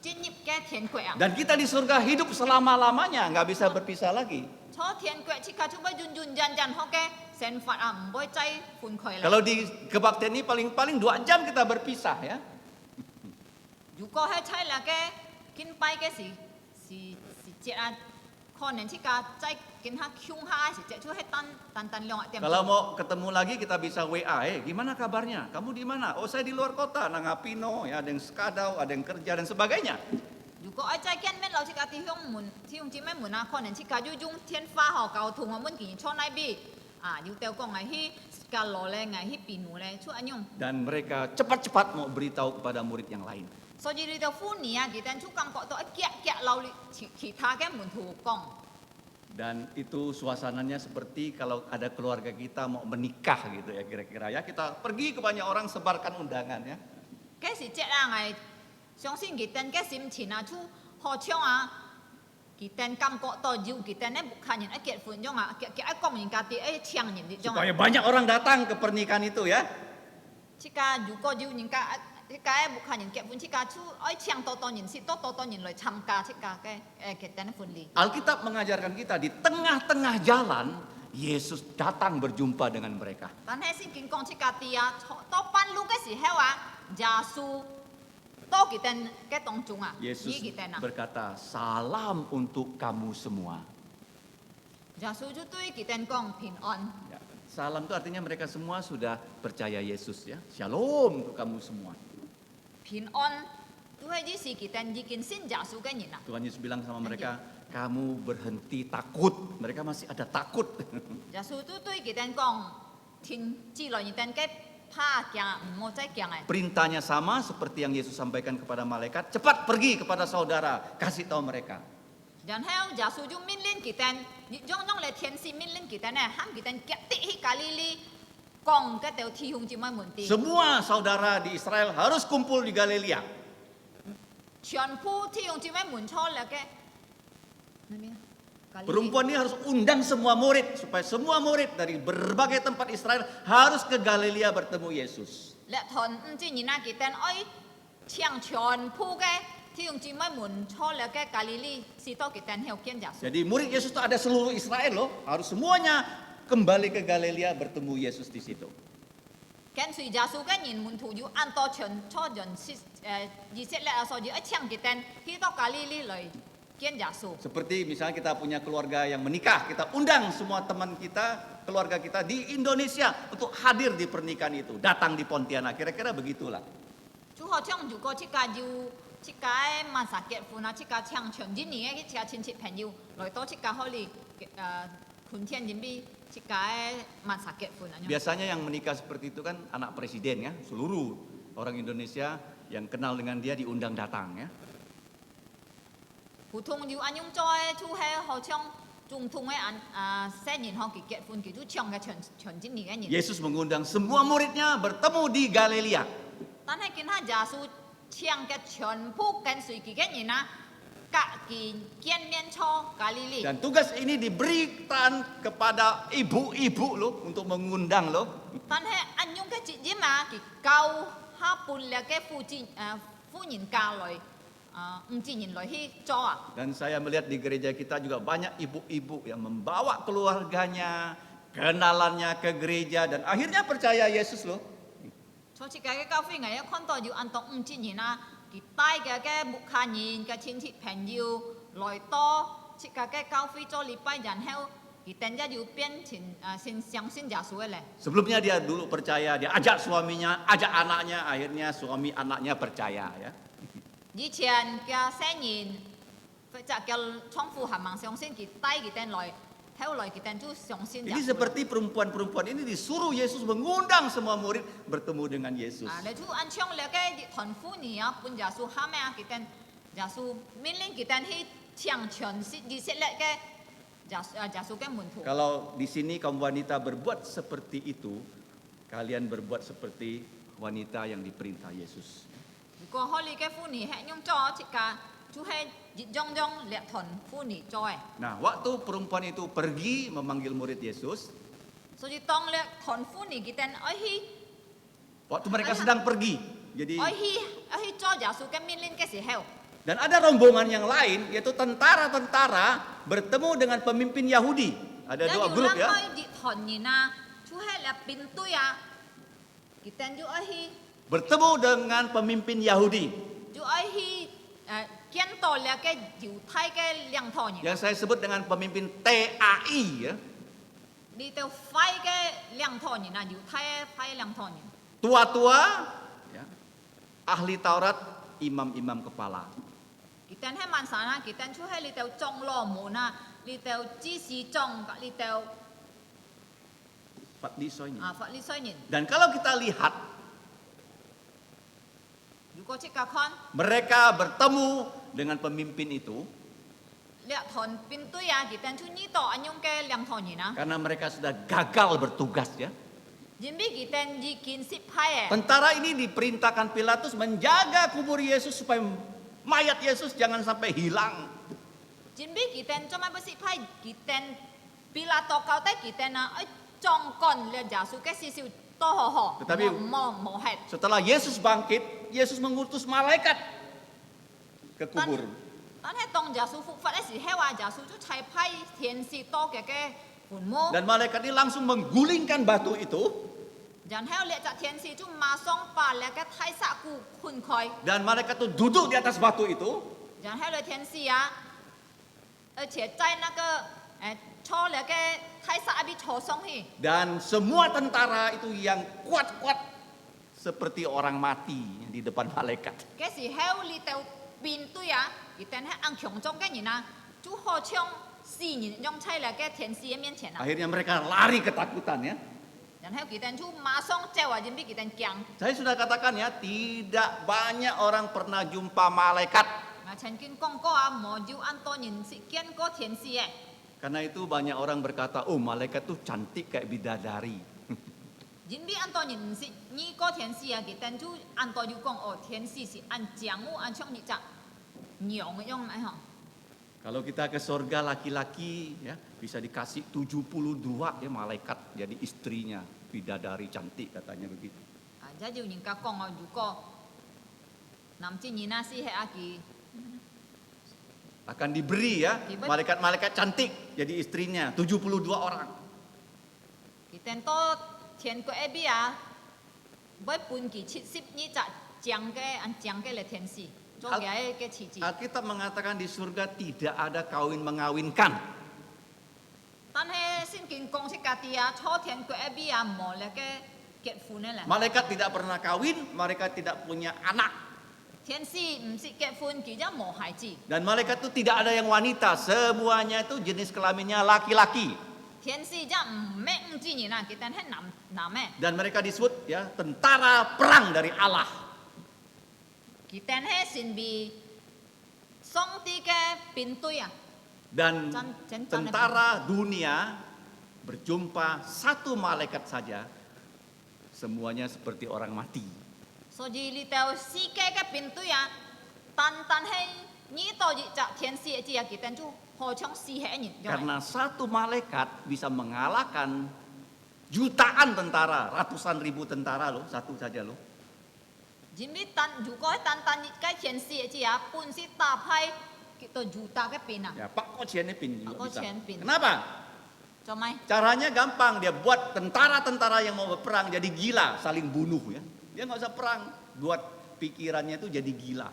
進入嘅天國啊。 Dan kita di surga hidup selama-lamanya, nggak bisa berpisah lagi. 初天國即個就要遠好嘅生活啊，唔會再分開啦。 Kalau di kebaktian ini paling-paling 2 jam kita berpisah ya. 如果係猜嚟嘅敬拜嘅時節啊，可能即個再見下窮下時節，就係單兩點。 Kalau mau ketemu lagi kita bisa WA, gimana kabarnya? Kamu di mana? Oh saya di luar kota, Nangapino, ya ada yang sekadau, ada yang kerja dan sebagainya. 如果愛再見面，老即個弟兄姊妹們啊，可能即個要用電話學交通，我們見錯那邊啊，要掉講係去個路咧，係去邊路咧，出安樣。 Dan mereka cepat-cepat mau beritahu kepada murid yang lain. 所以你就歡迎啊，佢哋就感覺到一夾流其他嘅門徒講。 Dan itu suasananya seperti kalau ada keluarga kita mau menikah gitu ya kira-kira ya. Kita pergi ke banyak orang sebarkan undangan ya. 嗰時節啊，我相信佢哋嘅心情啊，就好像啊，佢哋感覺到要佢哋咧看人一結婚種啊，一講人家啲一搶人啲種啊。 Supaya banyak orang datang ke pernikahan itu ya. 即個如果要人家即個看人結婚，即個就愛搶多人，是多人來參加即個嘅佢哋嘅婚禮。 Alkitab mengajarkan kita di tengah-tengah jalan Yesus datang berjumpa dengan mereka. 但係聖經講即個啲啊，到半路嘅時候啊，耶穌到佢哋嘅當中啊，與 Yesus 佢哋啊， berkata, salam untuk kamu semua. 耶穌就對佢哋講平安。 Ya, Salam itu artinya mereka semua sudah percaya Yesus ya. Shalom untuk kamu semua. 平安都係啲事件，已經先耶穌嘅人啊。 Tuhan Yesus bilang sama mereka, kamu berhenti takut. Mereka masih ada takut. 耶穌都對佢哋講，天之內佢哋嘅怕驚，唔好再驚嘅。 Perintahnya sama seperti yang Yesus sampaikan kepada malaikat. Cepat pergi kepada saudara, kasih tahu mereka. 然後耶穌就命令佢哋，用嚟天使命令佢哋咧，喊佢哋急啲去加利利，講嗰條弟兄姊妹們啲， Semua saudara di Israel harus kumpul di Galilea. 全部弟兄姊妹們出嚟嘅。Perempuan ini harus undang semua murid supaya semua murid dari berbagai tempat Israel harus ke Galilea bertemu Yesus. และทนจริงๆนะ佢哋ไอ้เชียงชวนผู้嘅ที่用姊妹們出嚟嘅加利利是多佢哋喺度見耶穌。 Jadi murid Yesus itu ada seluruh Israel loh, harus semuanya kembali ke Galilea bertemu Yesus di situ. 跟隨耶穌嘅人門徒要按多全初人以色列啊，所以一請佢哋去到加利利嚟見耶穌。 Seperti misalnya kita punya keluarga yang menikah, kita undang semua teman kita, keluarga kita di Indonesia untuk hadir di pernikahan itu, datang di Pontianak, kira-kira begitulah. 就好像如果這個萬撒結婚啊，這個請全人嘅這個親戚朋友來到這個可以坤天人民這個萬撒結婚啊。 Biasanya yang menikah seperti itu kan anak presiden ya, seluruh orang Indonesia yang kenal dengan dia diundang datang ya. 普通要安用做嘅，就係好像總統嘅新年可佢結婚，佢都請嘅全人嘅人。 Yesus mengundang semua muridnya bertemu di Galilea. 但係見下耶穌請嘅全部跟隨佢嘅人啊，隔見面初加利利。 Dan tugas ini diberikan kepada ibu-ibu loh untuk mengundang loh. 但係安用嘅節日嘛，佢教下半日嘅婦人家來唔自然來去做啊。 Dan saya melihat di gereja kita juga banyak ibu-ibu yang membawa keluarganya, kenalannya ke gereja dan akhirnya percaya Yesus loh. 所以嘅教會我一看到要按到唔自然啊，佢帶嘅牧客人嘅親戚朋友來到這個嘅教會做禮拜，然後佢等下要變成先相信耶穌嘅咧。 Sebelumnya dia dulu percaya, dia ajak suaminya, ajak anaknya, akhirnya suami anaknya percaya ya. 以前嘅新人或者叫創富係盲相信佢帶佢哋來，後來佢哋都相信耶 Jadi 穌。 seperti perempuan-perempuan ini disuruh Yesus mengundang semua murid bertemu dengan Yesus. 你就按唱咧嘅團婦兒啊，本耶穌喊咩啊？佢哋耶穌命令佢哋去唱全以色列嘅耶穌嘅門徒。 Kalau di sini kaum wanita berbuat seperti itu, kalian berbuat seperti wanita yang diperintah Yesus. 如果可以嘅婦兒係用咗一個，就係熱中中列團婦兒做嘅。 Nah, waktu perempuan itu pergi memanggil murid Yesus, 所以當列團婦兒佢哋愛去 waktu mereka sedang pergi, jadi 愛去做耶穌嘅命令嘅時候， dan ada rombongan yang lain yaitu tentara-tentara bertemu dengan pemimpin Yahudi. Ada 有 dua 要 grup 諗 ya. 開熱團人啊，就係列邊隊啊，佢哋就愛去 Bertemu dengan pemimpin Yahudi 見到列嘅猶太嘅領頭人， yang saya sebut dengan pemimpin TAI ya. 呢度快嘅領頭人啊，猶太嘅快領頭人。 Tua-tua ya, ahli Taurat, imam-imam kepala. 佢哋喺晚上啊，佢哋就喺呢度裝羅門啊，呢度知識裝，呢度 Fadlisoy ini. 法利賽人。 Dan kalau kita lihat 如果即個看 mereka bertemu dengan pemimpin itu 列團邊隊啊，佢哋就呢度安用嘅領頭人啊， karena mereka sudah gagal bertugas ya. 因為佢哋已經失敗嘅。 Tentara ini diperintahkan Pilatus menjaga kubur Yesus supaya mayat Yesus jangan sampai hilang. 因為佢哋做乜不失敗？佢哋比拉多交代佢哋啊，裝幹列耶穌嘅事情多好好， Tetapi 冇係。 setelah Yesus bangkit, Yesus mengutus malaikat ke kubur. 但係當耶穌復活嘅時候啊，耶穌就差派天使多嘅墳墓， Dan malaikat ini langsung menggulingkan batu itu 然後列隻天使就馬上把列嘅太殺骨分開， dan malaikat itu duduk di atas batu itu 然後列天使啊，而且在那個 cho là cái thái xã bị cho xong hi Dan semua tentara itu yang kuat-kuat seperti orang mati di depan malaikat. cái gì heo li tàu pin tôi à thì tên hết ăn chống trong cái gì na chú họ trong xì nhìn trong chay là cái thiên sĩ miễn tiền à Akhirnya mereka lari ketakutan ya. dan heo kita chú mà xong treo à jadi kita kiang Saya sudah katakan ya, tidak banyak orang pernah jumpa malaikat. mà chân kinh công có à mò chú ăn to nhìn sĩ kiên có thiên sĩ à Karena itu banyak orang berkata, oh malaikat tuh cantik kayak bidadari. jadi ăn to nhìn sĩ như có thiên sĩ à kita chú ăn to chú công oh thiên sĩ sĩ ăn giang u ăn trong nhị chặt nhiều người trong này hả Kalau kita ke surga laki-laki ya bisa dikasih 72 ya malaikat jadi istrinya bidadari cantik katanya begitu. à giá dụ những cái con ở chú có nằm trên nhìn na sĩ hệ à kỳ Akan diberi ya malaikat-malaikat cantik jadi istrinya 72 orang. kita to thiên của ebi à với bún kỳ chít xíp như chặt giang cái là thiên sĩ cho cái chỉ chỉ Alkitab mengatakan di surga tidak ada kawin mengawinkan. tan he xin kinh công sĩ cả tia cho thiên của ebi à mò là cái kết hôn này là Malaikat tidak pernah kawin, mereka tidak punya anak. thiên sĩ không sĩ kết hôn kỳ ra mò hải chi Dan malaikat itu tidak ada yang wanita, semuanya itu jenis kelaminnya laki-laki. thiên sĩ ra mẹ không chi nhỉ na kita hết nằm mẹ Dan mereka disebut ya tentara perang dari Allah. kita hết xin bị xong ti cái pintu à Dan Can- tentara dunia berjumpa satu malaikat saja, semuanya seperti orang mati. so ji li tao si cái pintu à tan hay như tao ji chặt thiên sĩ chi à kita chú họ trong si hệ nhỉ Karena satu malaikat bisa mengalahkan jutaan tentara, ratusan ribu tentara loh, satu saja loh. chính biết dù có tan cái thiên sĩ chi à bún si ta hay kita juta cái pin à Ya, Pak Kochen ini pin juga Pak bisa. Kochen pin. Kenapa? cho mày Caranya gampang, dia buat tentara-tentara yang mau berperang jadi gila, saling bunuh ya. Dia nggak usah perang, buat pikirannya itu jadi gila.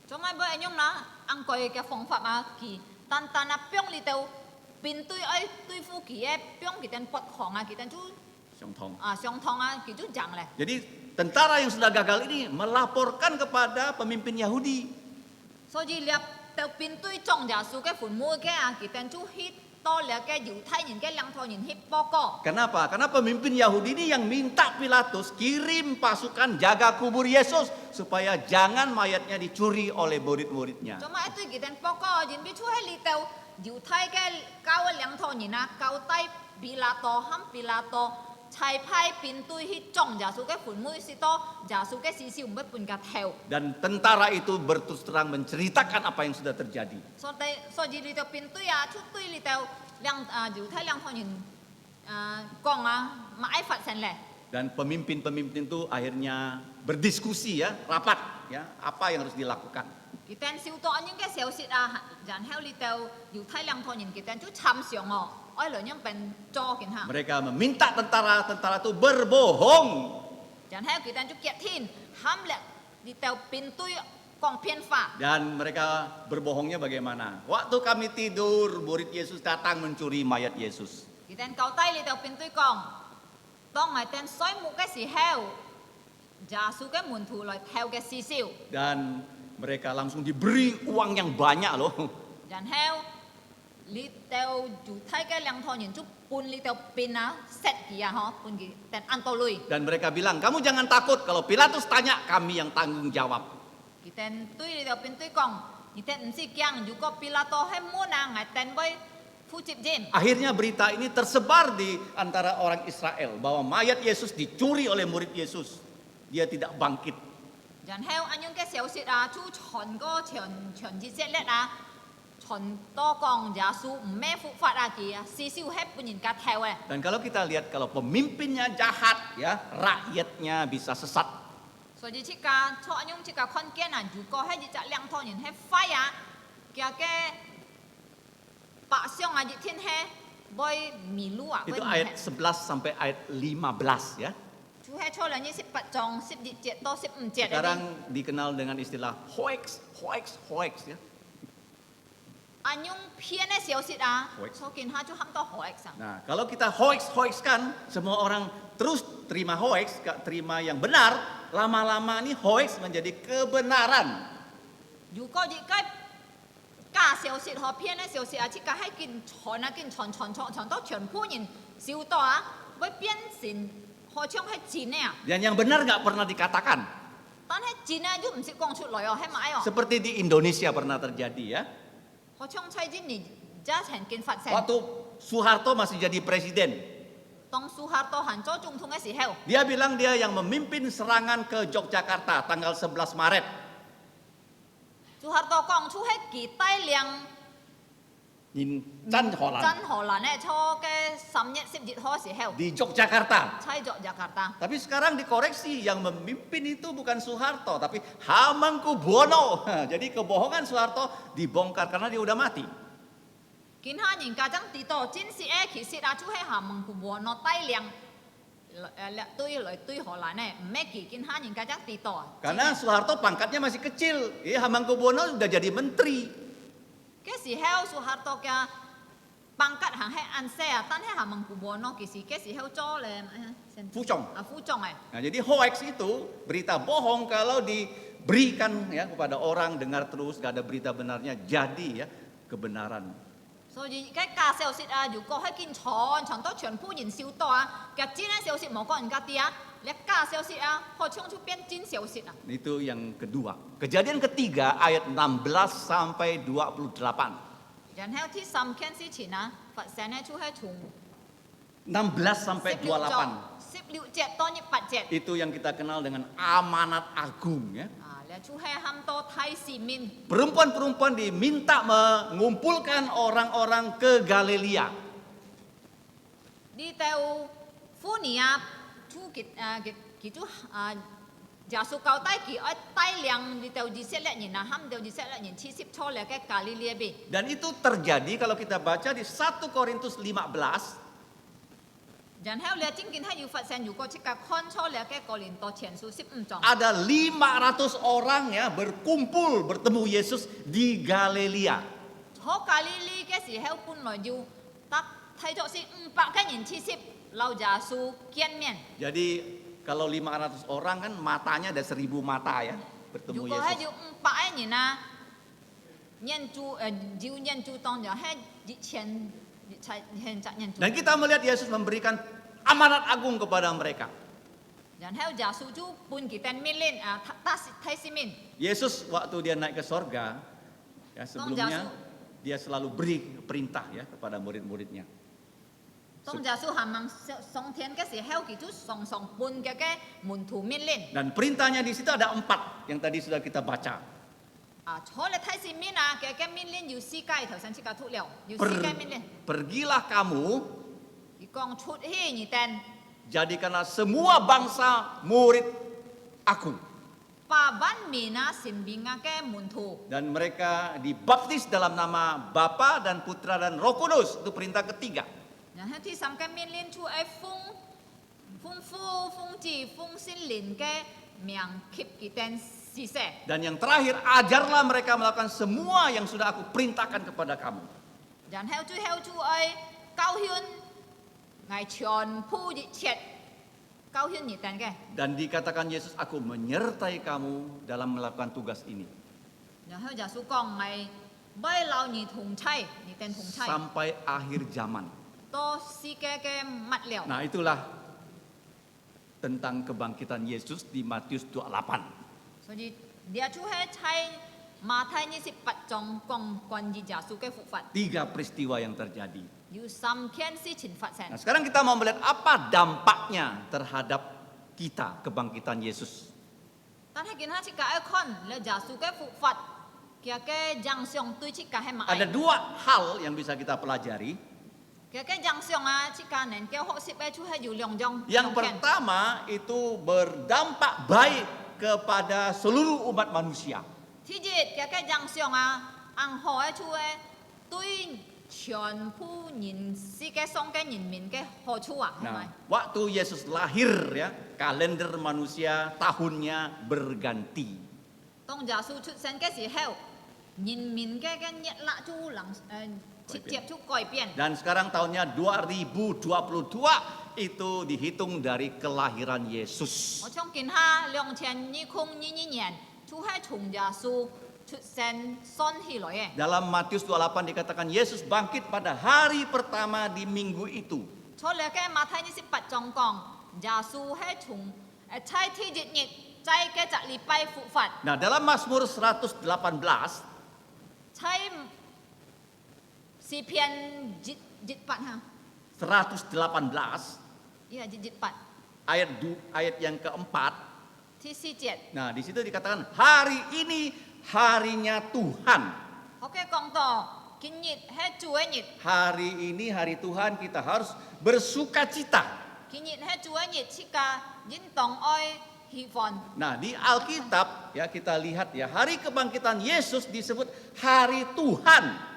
cho mày bởi anh nhung na ăn coi cái phong pháp à kỳ tan à piong li tao pin tôi phu kỳ e piong kỳ tên bọt khoảng à kỳ tên chú Xiong Tong. à xiong thong à kỳ chú chẳng lẽ Jadi tentara yang sudah gagal ini melaporkan kepada pemimpin Yahudi. so ji liệp tao pin tôi trong giả số cái phun mua cái à kỳ tên chú hít to là cái dụ thay nhìn cái lăng thôi nhìn hít bo co Kenapa? Karena pemimpin Yahudi ini yang minta Pilatus kirim pasukan jaga kubur Yesus supaya jangan mayatnya dicuri oleh murid-muridnya. cho mày tôi kỳ tên bo co nhìn biết chú hay li tao dụ thay cái cao cái lăng thôi nhìn à cao tay Pilato ham Pilato chạy phai pin tôi hít trong giả số cái phun mua si to giả số cái xì xì không biết pun cả theo Dan tentara itu berterus terang menceritakan apa yang sudah terjadi. so ji li tao pin tôi à chút tôi li tao lăng dụ thay lăng thôi nhìn con à mà ai phát sinh lẽ Dan pemimpin-pemimpin itu akhirnya berdiskusi ya, rapat ya, apa yang harus dilakukan. kỳ tên siêu to những cái siêu xịt à dàn heo li tao dụ thay lăng thôi nhìn kỳ tên chút chăm xiong ngọ ôi lợi những bên cho kiện hàng Mereka meminta tentara-tentara itu berbohong. dàn heo kỳ tên chút kiệt thiên ham lệ li tao pin tôi còn phiên phạt Dan mereka berbohongnya bagaimana? Waktu kami tidur, murid Yesus datang mencuri mayat Yesus. kỳ tên cầu tay li tao pin tôi còn tông ngày tên soi một cái xì heo giả số cái mùn thủ lại theo cái xì siêu Dan mereka langsung diberi uang yang banyak loh. dàn heo li tao dụ thay cái lăng thôi nhìn chút pun li tao pin á set kia hả pun kỳ tên ăn to lui Dan mereka bilang, kamu jangan takut kalau Pilatus tanya, kami yang tanggung jawab. kỳ tên tôi li tao pin tôi còn kỳ tên không xì kiang dụ có Pilato hay mua nàng ngày tên với phu chip jem Akhirnya berita ini tersebar di antara orang Israel bahwa mayat Yesus dicuri oleh murid Yesus. Dia tidak bangkit. dàn heo anh những cái xéo xịt à chú chọn có chọn gì xét lết à chọn to còn giả số mẹ phụ phạt à kì xì siêu hết punya cả theo à Dan kalau kita lihat kalau pemimpinnya jahat ya, rakyatnya bisa sesat. so ji chika cho anh những chika con kia là dù có hết gì chả lăng thôi nhìn hết phai à kia cái bạc xiong à gì thiên he boy mì lu à Itu ayat 11 sampai ayat 15 ya. chú hết cho là như xịt bạc chong xịt gì chết to xịt chết đấy. ， Sekarang dikenal dengan istilah hoax, hoax, hoax ya. anh nhung phiên ấy xíu xịt à Hoax. cho kiến ha chú hăm to hoax sang Nah, kalau kita hoax-hoaxkan, semua orang terus terima hoax, terima yang benar, lama-lama ini hoax menjadi kebenaran. dù có gì cái cả xíu xịt họ phiên ấy xíu xịt à chỉ cả hay kiến chọn to chuyển phu nhìn xíu to à với biến xin họ chung hay chín này à Dan yang benar nggak pernah dikatakan. tan hay chín à chú không sẽ quăng chút lời à hay mãi à Seperti di Indonesia pernah terjadi ya. họ chung chơi chín này giá thành kiến phạt sen Waktu Soeharto masih jadi presiden, tông Suharto hẳn cho trung thông cái gì heo dia bilang dia yang memimpin serangan ke Yogyakarta tanggal 11 Maret. Suharto quăng chú hết kỳ tay liang Nhìn chân họ làm chân họ là này cho cái sắm nhận xếp dịch họ gì heo di Yogyakarta. chơi dọ Jakarta Tapi sekarang dikoreksi, yang memimpin itu bukan Soeharto, tapi Hamengkubuwono. Jadi kebohongan Soeharto dibongkar karena dia udah mati. kiến ha nhìn cả trắng tí tổ chính sĩ e khi sĩ đã chú hay hàm mừng của bùa nó tay liang tôi họ là này mấy kỳ kiến ha nhìn cả trắng tí tổ Karena Soeharto pangkatnya masih kecil. Hamengkubuwono sudah jadi menteri. cái sĩ heo Suharto kia bằng cắt hàng hay ăn xe tan hay hàm mừng của bùa nó kỳ sĩ cái sĩ heo cho là Phu Chong. Phu Chong này Nah, jadi hoax itu berita bohong kalau diberikan ya kepada orang dengar terus, gak ada berita benarnya, jadi ya kebenaran.所以cái ca xeo xịt à dù có hay kinh chọn to chuyển phu nhìn siêu to à cái chín ấy xeo xịt mà có người tia lẽ ca xeo xịt à họ chung chú biến chín xeo xịt à Itu yang kedua. Kejadian ketiga ayat 16 sampai 28.然後ที่ซ้ำแค่สิชินะฝัดแสนให้ชูให้ถุง 16 sampai 28. 16 jet ตอนนี้8 jet Itu yang kita kenal dengan amanat agung ya. แล้วชูให้ห้ำโตไทยซีมิน Perempuan-perempuan diminta mengumpulkan orang-orang ke Galilea. ดีเตวฟูนี่อ่ะชูกิจูยาสุเกาใต้กี่ไอ้ใต้เลียงดีเตวดีเสร็จแล้วนี่นะห้ำเตวดีเสร็จแล้วนี่ที่10 ช่อแล้วแกกาลิเลียบี Dan itu terjadi kalau kita baca di 1 Korintus 15. ยันเฮาเลียจิ้งกินให้อยู่ฝัดแสนอยู่ก็ชิกาคอนช่อแล้วแกกอลินโตเฉียนสู10จอง Ada 500 orang ya berkumpul bertemu Yesus di Galilea. เพราะกาลิลีแกสิเฮาปุ่นหน่อยอยู่ตักไทยโจสิปะแกยินที่10เราจะสู้เกียนเมียน Jadi kalau 500 orang kan matanya ada 1000 mata ya อยู่ bertemu ก็ให้อ Yesus. ยู่ปะไอ้นี่นะเนียนจูจิวเนียนจูตองจะให้เฉียนใช้เห็นจักเนียนจู Dan kita melihat Yesus memberikan amanat agung kepada mereka. ยันเฮาจะสู้จูปุ่นกี่เป็นมิลเลนตัสไทยซิมิน Yesus waktu dia naik ke sorga, ya sebelumnya dia selalu beri perintah ya kepada murid-muridnya. ต้องจะสู้หามังสองเทียนก็สิเฮากี่จูสองปุ่นแกหมุนถูมิลเลน Dan perintahnya di situ ada 4 yang tadi sudah kita baca. ชอเลยไทยซิมินนะแกมิลเลนอยู่ซี่ไก่แถวสันชิกาทุเลียวอยู่ซี่ไก่มิลเลน Pergilah kamu, อีกองชุดเฮนี่แตน jadikanlah semua bangsa murid aku. ป่าบ้านมีนะสินบิงแกหมุนถู Dan mereka dibaptis dalam nama Bapa dan Putra dan Roh Kudus. Itu perintah ketiga. อย่างที่สำคัญมิลเลนชูไอ้ฟงจีฟงสินลินแกเมียงคลิปกี่แตนซีเซ่ Dan yang terakhir, ajarlah mereka melakukan semua yang sudah aku perintahkan kepada kamu. อย่างเฮาชูไอ้เก้าหินไงชอนผู้ดิเช็ดเก้าหินนี่แตนแก Dan dikatakan Yesus, aku menyertai kamu dalam melakukan tugas ini. อย่างเฮาจะสู้กองไงใบเรานี่ถุงใช่นี่แตนถุงใช่ Sampai akhir zaman. โตซีแกมัดเหลว Nah itulah tentang kebangkitan Yesus di Matius 28. 所以เดี๋ยวชูให้ใช้มาไทยนี่10 ปัจจงกองกวนยิจาสู้แกฟุกฟัด 3 peristiwa yang terjadi. อยู่ซ้ำเคียนสิฉินฟัดแสน Nah sekarang kita mau melihat apa dampaknya terhadap kita kebangkitan Yesus. ตอนให้กิน5 ชิกาไอคอนแล้วจะสู้แกฟุกฟัดเกี่ยแกยังเสียงตุยชิกาให้มาไอ Ada 2 hal yang bisa kita pelajari. เกี่ยแกยังเสียงชิกาเน้นแก60ไปชูให้อยู่เลียงจง Yang pertama itu berdampak baik kepada seluruh umat manusia. ที่จิตเกี่ยแกยังเสียงอังหอยชูไอตุยเฉียนผู้หญิงสิแกส่งแกหญิงมินแกหอชูอ่ะใช่ไหม Nah, waktu Yesus lahir ya, kalender manusia tahunnya berganti. ต้องจะสู้ชุดเซนแกสีเฮล人民嘅日落就直接就改變。 Dan sekarang tahunnya 2022 itu dihitung dari kelahiran Yesus. 我想見下2022年就係從耶穌出生生起來嘅。 Dalam Matius 28 dikatakan Yesus bangkit pada hari pertama di minggu itu. 所以嘅馬太28章講，耶穌係從猜天節日在嘅隻禮拜復活， Nah, dalam Mazmur 118猜詩篇節八嚇， 118 iya節八 ayat yang keempat. ที่4節。 Nah, di situ dikatakan hari ini harinya Tuhan. 我嘅講到今日係主嘅日， Hari ini hari Tuhan kita harus bersukacita. 今日係主嘅日，切家應當愛喜歡。 Nah, di Alkitab ya kita lihat ya, hari kebangkitan Yesus disebut hari Tuhan.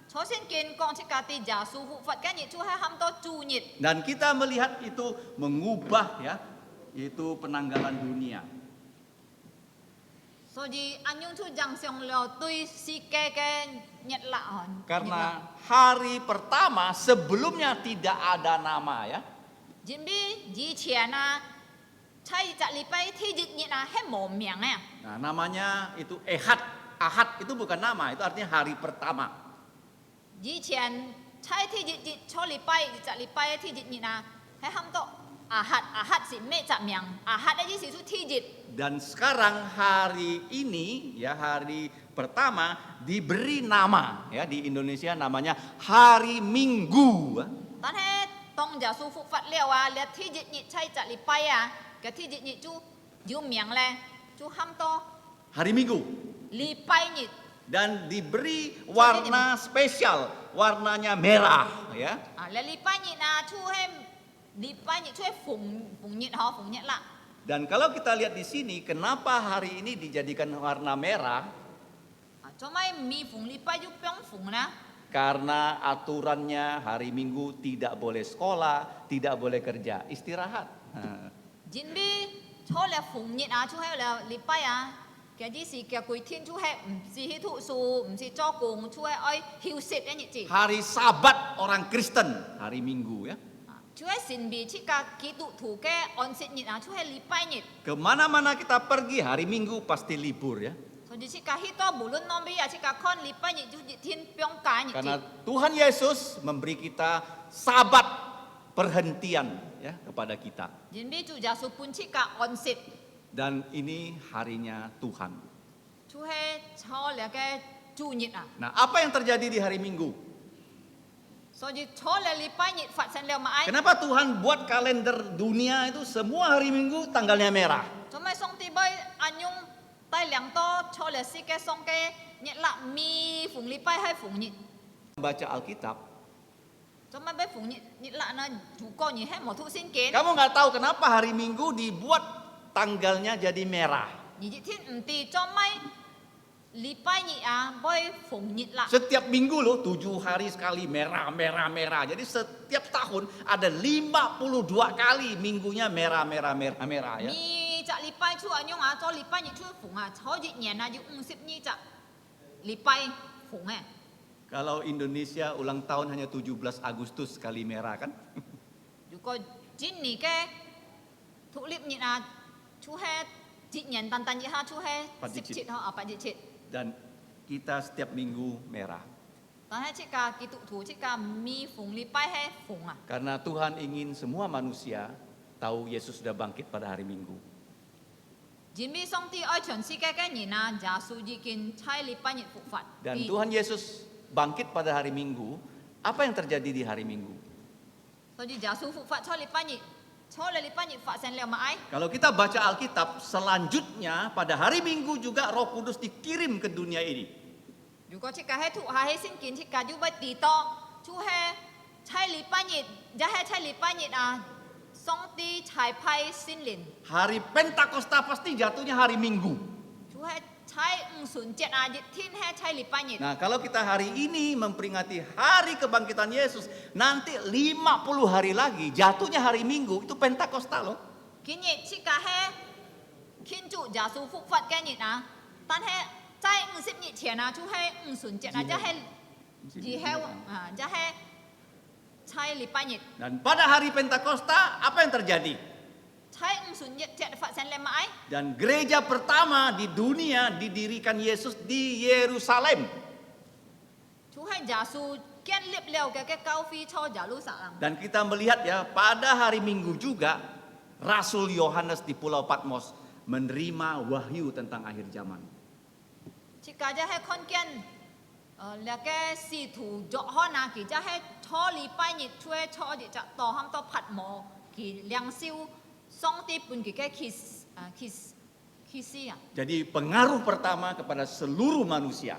首先見講切家啲耶穌復活嘅日，就係喊到主日。 Dan kita melihat itu mengubah ya, itu penanggalan dunia. 所以安用出影響了對世界嘅日落啊。 Karena hari pertama sebelumnya tidak ada nama ya. 因為以前啊，猜隻禮拜天日日啊係冇名嘅。 Nah, namanya itu Ehad. Ahad itu bukan nama, itu artinya hari pertama. 以前猜天日日初禮拜隻禮拜天日日啊係喊到阿黑，阿黑是咩隻名？阿黑嘅意思係天日。 Dan sekarang hari ini ya, hari pertama diberi nama ya, di Indonesia namanya hari Minggu. 但係當耶穌復活了啊，你天日日猜隻禮拜啊，嘅天日日就有名咧，就喊到 Hari Minggu. 禮拜日。 Dan diberi warna spesial, warnanya merah ya. 啊，你禮拜日啊，就係禮拜日，就係逢日嗬，逢日啦。 Dan kalau kita lihat di sini, kenapa hari ini dijadikan warna merah? 啊，做咩未逢禮拜就不用逢呢？ Karena aturannya hari Minggu tidak boleh sekolah, tidak boleh kerja, istirahat. Nah, 因為初嚟逢日啊，就係嚟禮拜啊。 嘅啲事嘅幾天就係唔是去讀書，唔是做工，就係愛休息嘅日子。 hari Sabat orang Kristen, hari Minggu ya. 就係神秘切嘅基督徒嘅安息日啊，就係禮拜日。 Kemana-mana kita pergi hari Minggu pasti libur ya. 所以切嘅許多無論哪邊啊，切嘅看禮拜日就日天不用假日 Karena 子。 Tuhan Yesus memberi kita Sabat, perhentian ya kepada kita. 因為主耶穌本切嘅安息， Dan ini harinya Tuhan. 就係初嚟嘅主日啊。 Nah, apa yang terjadi di hari Minggu? 所以初嚟禮拜日發生了乜嘢？ Kenapa Tuhan buat kalender dunia itu semua hari Minggu tanggalnya merah? 做咩上帝俾安用大量多初嚟世界上嘅日落未逢禮拜係逢日？ Baca Alkitab, 做咩俾逢日落呢？如果你係冇出現見， kamu nggak tahu kenapa hari Minggu dibuat tanggalnya jadi merah. 而日天唔知做咩禮拜日啊，俾逢日落。 Setiap minggu loh 7 hari sekali merah, merah, merah. Jadi setiap tahun ada 52 kali minggunya merah, merah, merah, merah ya. 你隻禮拜出安用啊，做禮拜日出逢啊，初一年啊要52隻禮拜逢嘅。 Kalau Indonesia ulang tahun hanya 17 Agustus sekali merah kan? 如果今年嘅土立日啊，出係節年單單日下出係17號啊8日7。 Dan kita setiap minggu merah. 但係即個基督徒即個未逢禮拜係逢啊。 Karena Tuhan ingin semua manusia tahu Yesus sudah bangkit pada hari Minggu. 因為上帝愛全世界嘅人啊，耶穌已經喺禮拜日復活。 Dan Tuhan Yesus bangkit pada hari Minggu. Apa yang terjadi di hari Minggu? 所以耶穌復活喺禮拜日，喺禮拜日發生了乜嘢？ Kalau kita baca Alkitab, selanjutnya pada hari Minggu juga Roh Kudus dikirim ke dunia ini. 如果即個係ถูก係聖經，即個就會知道，就係喺禮拜日，就係喺禮拜日啊，上帝差派聖靈， Hari Pentakosta pasti jatuhnya hari Minggu. 就係喺五旬節啊，日天係喺禮拜日。 Nah, kalau kita hari ini memperingati hari kebangkitan Yesus, nanti 50 hari lagi jatuhnya hari Minggu, itu Pentakosta loh. 今日即個係慶祝耶穌復活嘅日啊，但係在50日前啊，就係五旬節啊，即係即係在禮拜日， Dan pada hari Pentakosta apa yang terjadi? 在五旬節發生什麼啊？ Dan gereja pertama di dunia didirikan Yesus di Yerusalem. 就係耶穌建立了嘅教會在耶路撒冷。 Dan kita melihat ya, pada hari Minggu juga Rasul Yohanes di Pulau Patmos menerima wahyu tentang akhir zaman. 即家即係看見那個使徒約翰啊，佢即係初禮拜日出去初日就到喊到帕摩，佢領受上帝本佢嘅啟示啊。 Jadi pengaruh pertama kepada seluruh manusia.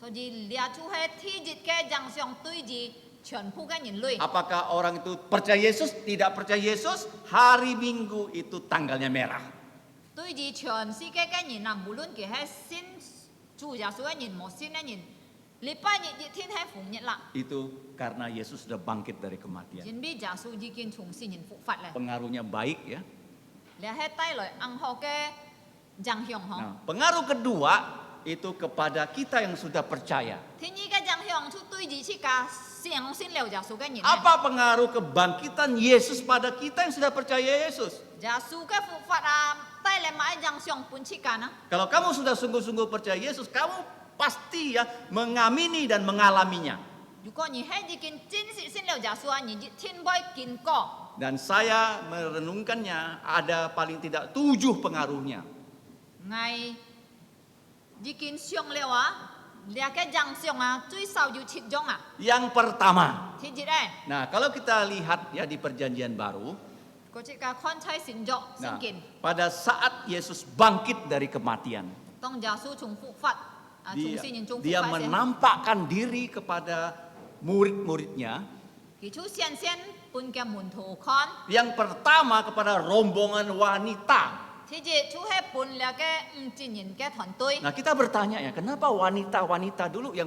所以列出係天日嘅影響對住全部嘅人類。 Apakah orang itu percaya Yesus, tidak percaya Yesus? Hari Minggu itu tanggalnya merah. 對住全世界嘅人啊，無論佢係信主耶穌嘅人，冇信嘅人，禮拜日日天係紅日啦， Itu karena Yesus sudah bangkit dari kematian. 因為耶穌已經從死人復活咧， Pengaruhnya baik ya. 你係帶來幸福嘅影響嗬。 Nah, pengaruh kedua itu kepada kita yang sudah percaya. 天意嘅影響出對住自家相信了耶穌嘅人咧， Apa pengaruh kebangkitan Yesus pada kita yang sudah percaya Yesus? 耶穌嘅復活啊，帶來乜影響本自家呢？ Kalau kamu sudah sungguh-sungguh percaya Yesus, kamu pasti ya mengamini dan mengalaminya. 如果你係已經真實信了耶穌啊，你日天會見過。 Dan saya merenungkannya ada paling tidak 7 pengaruhnya. 我已經上了啊，兩個影響啊，最少有7種啊。 Yang pertama, 天日咧， nah kalau kita lihat ya di perjanjian baru, 嗰隻個看差聖約 nah, 聖經， pada saat Yesus bangkit dari kematian, 當耶穌從復活啊，從 dia, 死人中復 dia 活時， menampakkan diri kepada murid-muridnya. 佢就顯現本嘅門徒看， Yang pertama kepada rombongan wanita. 天日就係本兩個5人嘅團隊。 Nah kita bertanya ya, kenapa wanita-wanita dulu yang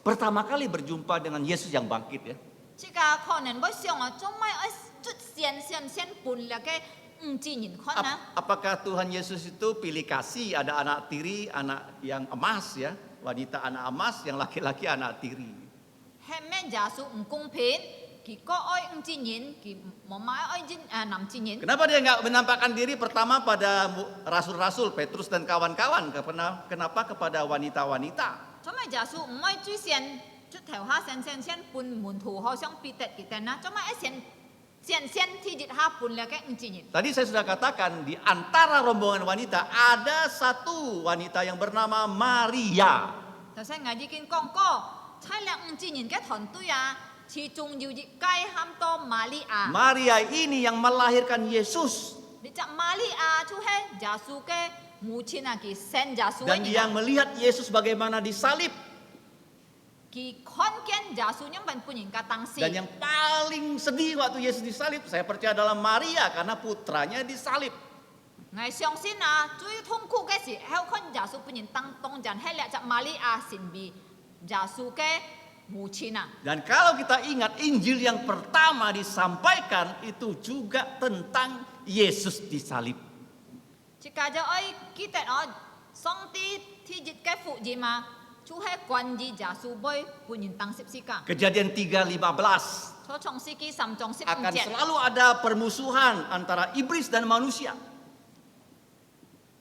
pertama kali berjumpa dengan Yesus yang bangkit ya? 即個可能會想啊，做咩愛出現本兩個5人看啊？ Apakah Tuhan Yesus itu pilih kasih, ada anak tiri, anak yang emas ya, wanita anak emas, yang laki-laki anak tiri. 係咩耶穌唔公平？佢個愛5人，佢冇買愛男人。 Kenapa dia nggak menampakkan diri pertama pada rasul-rasul Petrus dan kawan-kawan? Kenapa kepada wanita-wanita? 做咩耶穌唔愛最先出頭下先半門徒好像彼得佢哋啊？做咩先天日下半兩個5人？ Tadi saya sudah katakan di antara rombongan wanita ada satu wanita yang bernama Maria. 頭先我已經講過，差兩5人嘅團隊啊，其中有一個喊到瑪利亞。 Maria ini yang melahirkan Yesus 你知瑪利亞就係耶穌嘅母親啊，佢生耶穌 dan 嘅 yang melihat Yesus bagaimana disalib. 佢看見耶穌因為本人嘅當時。 Dan yang paling sedih waktu Yesus disalib, saya percaya adalah Maria karena putranya disalib. 我相信啊，最痛苦嘅時候，看耶穌本人當人係兩隻瑪利亞成為耶穌嘅母親啊。 Dan kalau kita ingat Injil yang pertama disampaikan itu juga tentang Yesus disalib. 即係就愛記得我上帝天日嘅福音啊，就係關於耶穌為本人當十字架。 Kejadian 3:15所創世記3章15 akan 節， selalu ada permusuhan antara iblis dan manusia.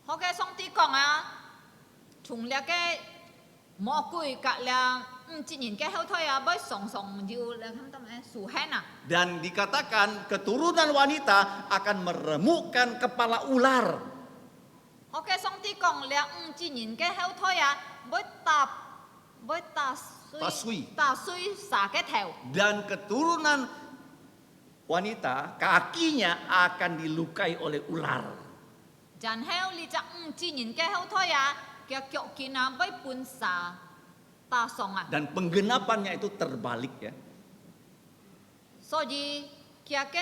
好嘅上帝講啊，從兩個魔鬼隔兩5人嘅後腿啊，會常常要兩咁咩樹hen啊。 Dan dikatakan keturunan wanita akan meremukkan kepala ular. 好嘅上帝講兩5人嘅後腿啊，會打碎撒嘅頭。 Dan keturunan wanita kakinya akan dilukai oleh ular. 然後你隻5人嘅後腿啊，嘅腳見啊，會半撒打傷啊。 Dan penggenapannya itu terbalik ya. 所以佢嘅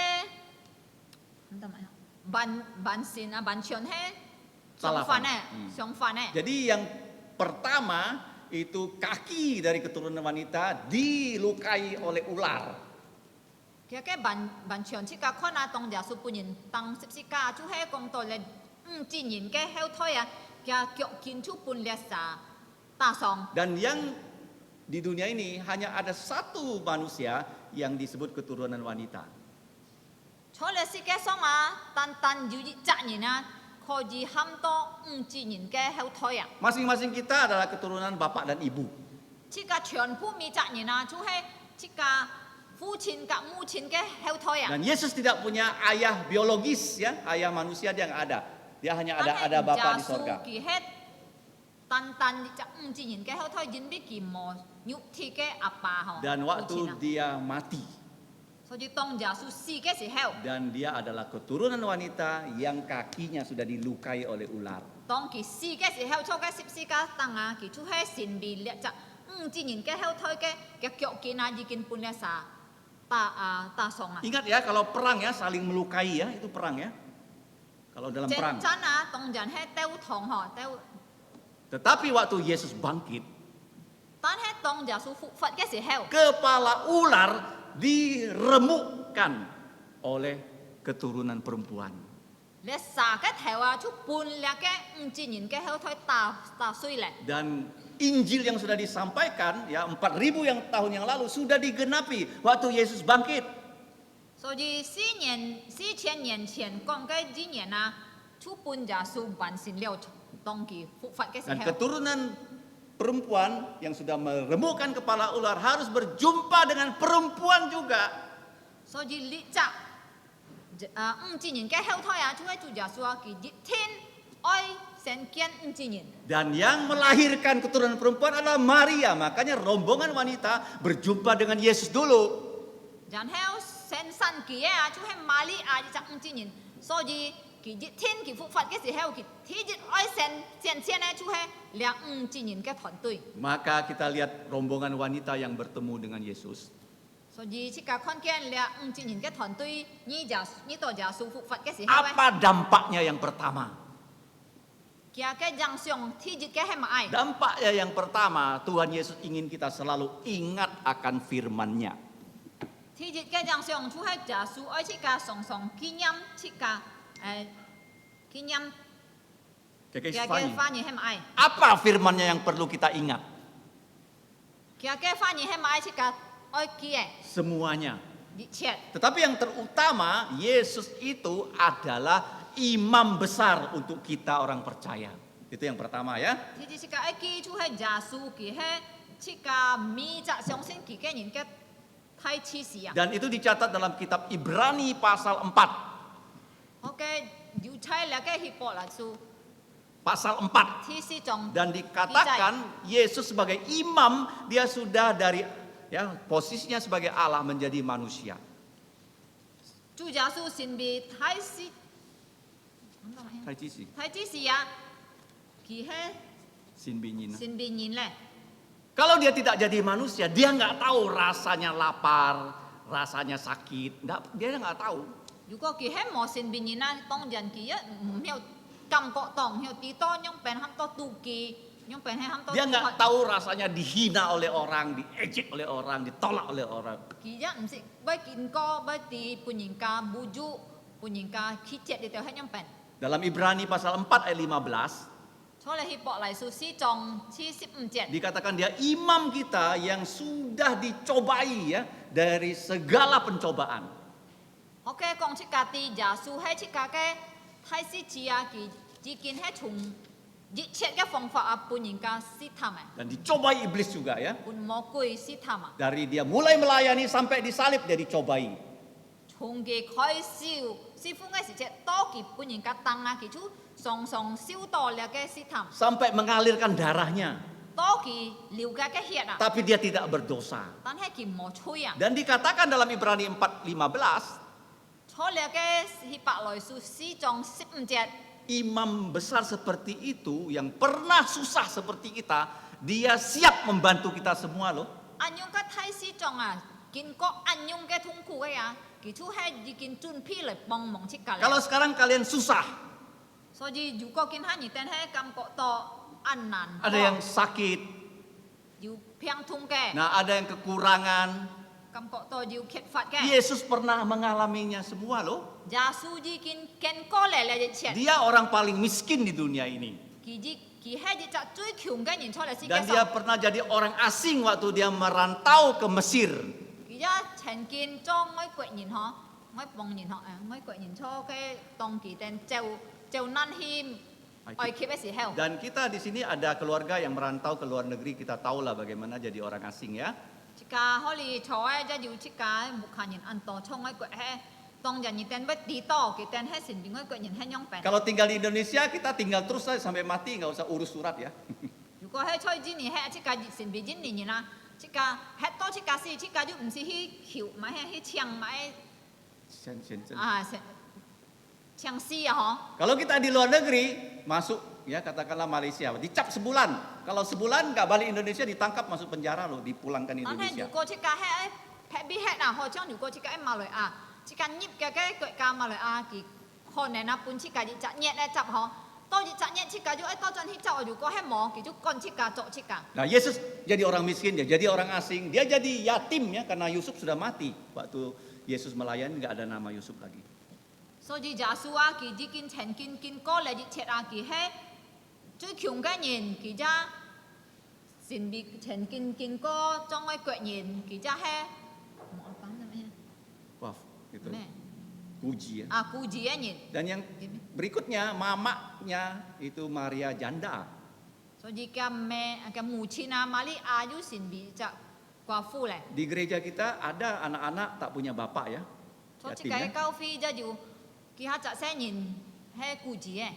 完善啊，完全係相反嘅，相反嘅。 Jadi yang pertama itu kaki dari keturunan wanita dilukai oleh ular. 佢嘅完全即個看啊，當耶穌本人當十字架，就係講到咧5人嘅後腿啊，嘅腳見出半裂撒大送。 Dan yang di dunia ini hanya ada satu manusia yang disebut keturunan wanita. 除了世界上啊，單單有一隻人啊，可以喊到5隻人嘅後腿啊。 Masing-masing kita adalah keturunan bapak dan ibu. 這個全部每隻人啊，就係這個父親กับ母親嘅後腿啊。 Dan Yesus tidak punya ayah biologis ya, ayah manusia dia nggak ada. Dia hanya ada bapak di sorga. 佢係單單隻5隻人嘅後腿，因為佢冇肉體嘅阿爸嗬。 Dan 父親 waktu 啊 dia mati, 所以當耶穌死嘅時候， dan dia adalah keturunan wanita yang kakinya sudah dilukai oleh ular. 當佢死嘅時候，坐嘅十字架凳啊，佢就係神被列隻5隻人嘅後腿嘅腳筋啊，已經搬咗晒大送啊。 Ingat ya, kalau perang ya saling melukai ya, itu perang ya. Kalau dalam 戰 perang. 爭啊，當人係鬥痛嗬，鬥。 Tetapi waktu Yesus bangkit, 但係當耶穌復活嘅時候， kepala ular diremukkan oleh keturunan perempuan. 你撒嘅頭啊，就搬嚟嘅5隻人嘅後腿打碎咧。 Dan Injil yang sudah disampaikan ya 4.000 tahun yang lalu sudah digenapi waktu Yesus bangkit. 所以4000年前講嘅語言啊，就搬耶穌完成了當佢復活嘅時 Dan 候。 keturunan perempuan yang sudah meremukkan kepala ular harus berjumpa dengan perempuan juga. 所以呢隻5隻人嘅後腿啊，就係做耶穌啊，佢一天愛成見5隻人。 Dan yang melahirkan keturunan perempuan adalah Maria. Makanya rombongan wanita berjumpa dengan Yesus dulu. 然後生佢啊，就係瑪利亞呢隻5隻人，所以佢一天佢復活嘅時候，佢天日愛先呢，就係兩5隻人嘅團隊。 Maka kita lihat rombongan wanita yang bertemu dengan Yesus. 所以即個看見兩5隻人嘅團隊，呢度耶穌復活嘅時候咧， Apa dampaknya yang pertama? 佢嘅印象天日嘅係咪愛？ Dampaknya yang pertama, Tuhan Yesus ingin kita selalu ingat akan firman-Nya. 天日嘅印象就係耶穌愛即個常常紀念即個紀念 Kakek 佢嘅 Stefani, 翻譯係咪愛？ apa firman-Nya yang perlu kita ingat? 佢嘅翻譯係咪愛即個愛記嘅 Semuanya. 一切？ Tetapi yang terutama, Yesus itu adalah imam besar untuk kita orang percaya. Itu yang pertama ya. 天日即個愛記就係耶穌佢係即個每隻相信佢嘅人嘅太啟示啊！ Dan itu dicatat dalam kitab Ibrani pasal 4. 我嘅猶太人嘅希伯來書 Pasal 4. 天使中 Dan dikatakan Yesus sebagai imam, dia sudah dari ya posisinya sebagai Allah menjadi manusia. 主耶穌神被太使太子是啊，佢係 Sinbinyin. 神被人咧。 Kalau dia tidak jadi manusia, dia nggak tahu rasanya lapar, rasanya sakit. Dia nggak tahu. 如果佢係冇神被人啊，當然佢一唔曉感覺到，唔曉知道用病喊到妒忌，用病係喊到 Dia nggak tahu rasanya dihina oleh orang, diejek oleh orang, ditolak oleh orang. 佢一唔識要見過，要啲半人家bujuk，半人家ขี้節你就係用病。 Dalam Ibrani pasal 4 ayat 15, 所以希伯來書4章75節， dikatakan dia imam kita yang sudah dicobai ya dari segala pencobaan. 我嘅講出家啲耶穌係出家嘅太師子啊，佢已經係從一切嘅方法啊，半人家試探啊， Dan dicobai iblis juga ya. 半魔鬼試探啊， Dari dia mulai melayani sampai disalib dia dicobai. 從佢開始師傅嘅時節，多佢半人家當啊，佢就常常受到了嘅試探， Sampai mengalirkan darahnya. 多佢流嘅血啊， Tapi dia tidak berdosa. 但係佢冇吹啊， Dan dikatakan dalam Ibrani 4:15, 錯了嘅希伯來書4章15節。 imam besar seperti itu yang pernah susah seperti kita, dia siap membantu kita semua loh. อันยงก็ไทยซีจงอ่ะกินก็อันยงแกทุ่งคู่ไอ้อ่ะกิชูให้ยิกินจุนพี่เลยปองมองชิกกัน Kalau sekarang kalian susah, 所以อยู่ก็กินให้หนีแต่ให้กำก็ต่ออันนั้น ada yang sakit, อยู่เพียงทุ่งแก nah ada yang kekurangan. กำก็ต่ออยู่เข็ดฟัดแก Yesus pernah mengalaminya semua loh. ยาสูยิกินเกนก็เลยเลยเฉียด Dia orang paling miskin di dunia ini. กิจิ佢係一隻最強嘅人出嚟世界 Dan dia 上， pernah jadi orang asing waktu dia merantau ke Mesir. 佢一曾經將外國人嗬，外邦人嗬，外國人初嘅當佢哋就難去埃及嘅時候， Dan kita di sini ada keluarga yang merantau ke luar negeri, kita tahulah bagaimana jadi orang asing ya. 即家可以坐喺即要即家目前人印度衝外國係當人哋哋不地多，佢哋係成邊外國人係樣病。 Kalau tinggal di Indonesia kita tinggal terus saja sampai mati, nggak usah urus surat ya. 如果喺吹之年係即家成邊之年啦，即家係多即家事，即家就唔是去橋，買係去槍買 啊槍絲啊嗬。 Kalau kita di luar negeri masuk ya katakanlah Malaysia, dicap sebulan. Kalau sebulan nggak balik Indonesia ditangkap masuk penjara loh, dipulangkan 但係 Indonesia. 如果即家係劈邊係啊，好像如果即家喺馬來亞，即家入嘅國家馬來亞佢可能啊半即家就日咧執嗬，多日日即家就多陣去執，如果係冇佢就趕即家做即家。 Nah Yesus jadi orang miskin, dia jadi orang asing, dia jadi yatim ya karena Yusuf sudah mati. Waktu Yesus melayani nggak ada nama Yusuf lagi. 所以耶穌啊，佢已經曾經見過嚟熱切啊，佢係最強嘅人，佢就前邊曾經見過將外國人，佢就係冇講咩 Wah, itu 咩 puji ya. 啊，顧住嘅人。 Dan yang berikutnya mamanya itu Maria janda. 所以嘅母親啊，瑪利亞要前邊就寡婦咧。 Di gereja kita ada anak-anak tak punya bapak ya. 所以 Yatim 嘅 ya. 教會就要佢下隻些人係顧住嘅，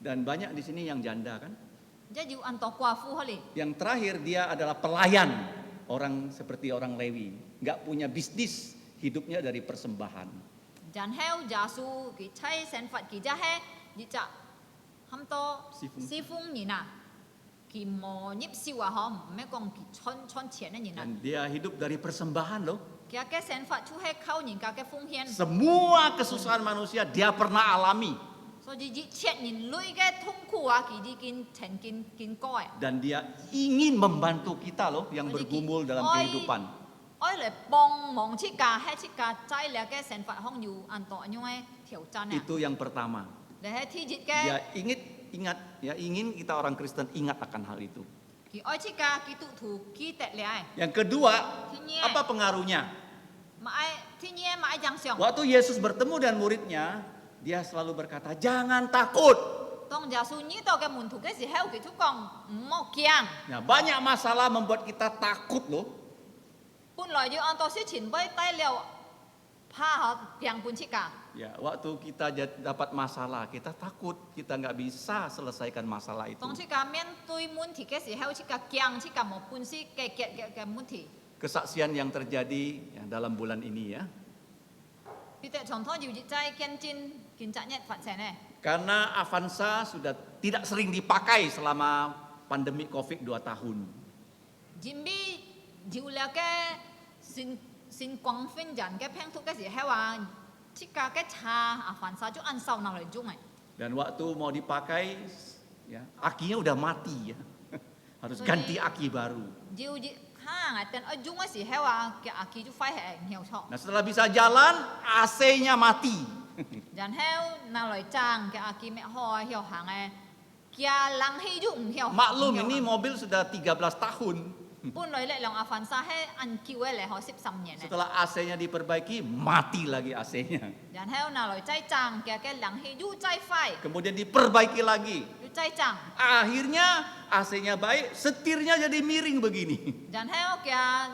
Dan banyak di sini yang janda kan. 即要按到寡婦去嚟。 Yang terakhir dia adalah pelayan. Orang seperti orang Lewi. Nggak punya bisnis, hidupnya dari persembahan. 然後耶穌佢差神佛佢就係一隻咁多侍奉人啊，佢冇入燒啊，嗬，唔係講佢穿錢嘅人啊， Dan dia hidup dari persembahan loh. 佢嘅神佛就係靠人家嘅奉獻， Semua kesusahan manusia dia pernah alami. 所以一切人類嘅痛苦啊，佢已經曾經見過嘅。 Dan dia ingin membantu kita loh yang bergumul dalam kehidupan. 愛嚟幫忙出家，喺出家仔嚟嘅神佛可要按到咁樣嘅挑戰啊！ Itu yang pertama. 你喺天節 Dia 嘅， ingat ya ingin kita orang Kristen ingat akan hal itu. 佢愛出家，佢都圖記得嚟。 Yang kedua,天 apa pengaruhnya? 買天嘢買張相。 Waktu Yesus bertemu dengan muridnya, dia selalu berkata, "Jangan takut." 當耶穌遇到嘅門徒嘅時候，佢都講唔好驚。 Nah, banyak masalah membuat kita takut loh. 本來要按到事前俾低了，怕下病半出家。 Ya, waktu kita dapat masalah, kita takut, kita nggak bisa selesaikan masalah itu. 當出家面對問題嘅時候，出家驚，出家冇本事解決嘅問題。 Kesaksian yang terjadi ya, dalam bulan ini ya. 佢哋從頭要熱齋見證見責任發生咧。 Karena Avanza sudah tidak sering dipakai selama pandemi Covid 2 tahun. 因為有了嘅新光分人嘅拼圖嘅時候話，出家嘅茶啊凡晒就按手拿嚟用嘅。 Dan waktu mau dipakai, ya akinya udah mati ya. Harus Jadi- ganti aki baru. 要熱嚇，但係用嘅時候話嘅阿基就快係唔曉錯， Nah setelah bisa jalan, AC-nya mati. 然後拿嚟爭嘅阿基咩開曉行嘅，嘅冷氣就唔曉。 Maklum ini mobil sudah 13 tahun. 本來咧兩阿凡晒係按叫嘅嚟學13年嘅， Setelah AC-nya diperbaiki, mati lagi AC-nya. 然後拿嚟再爭嘅冷氣又再快， Kemudian diperbaiki lagi. 又再爭， Akhirnya AC-nya baik, setirnya jadi miring begini. 然後嘅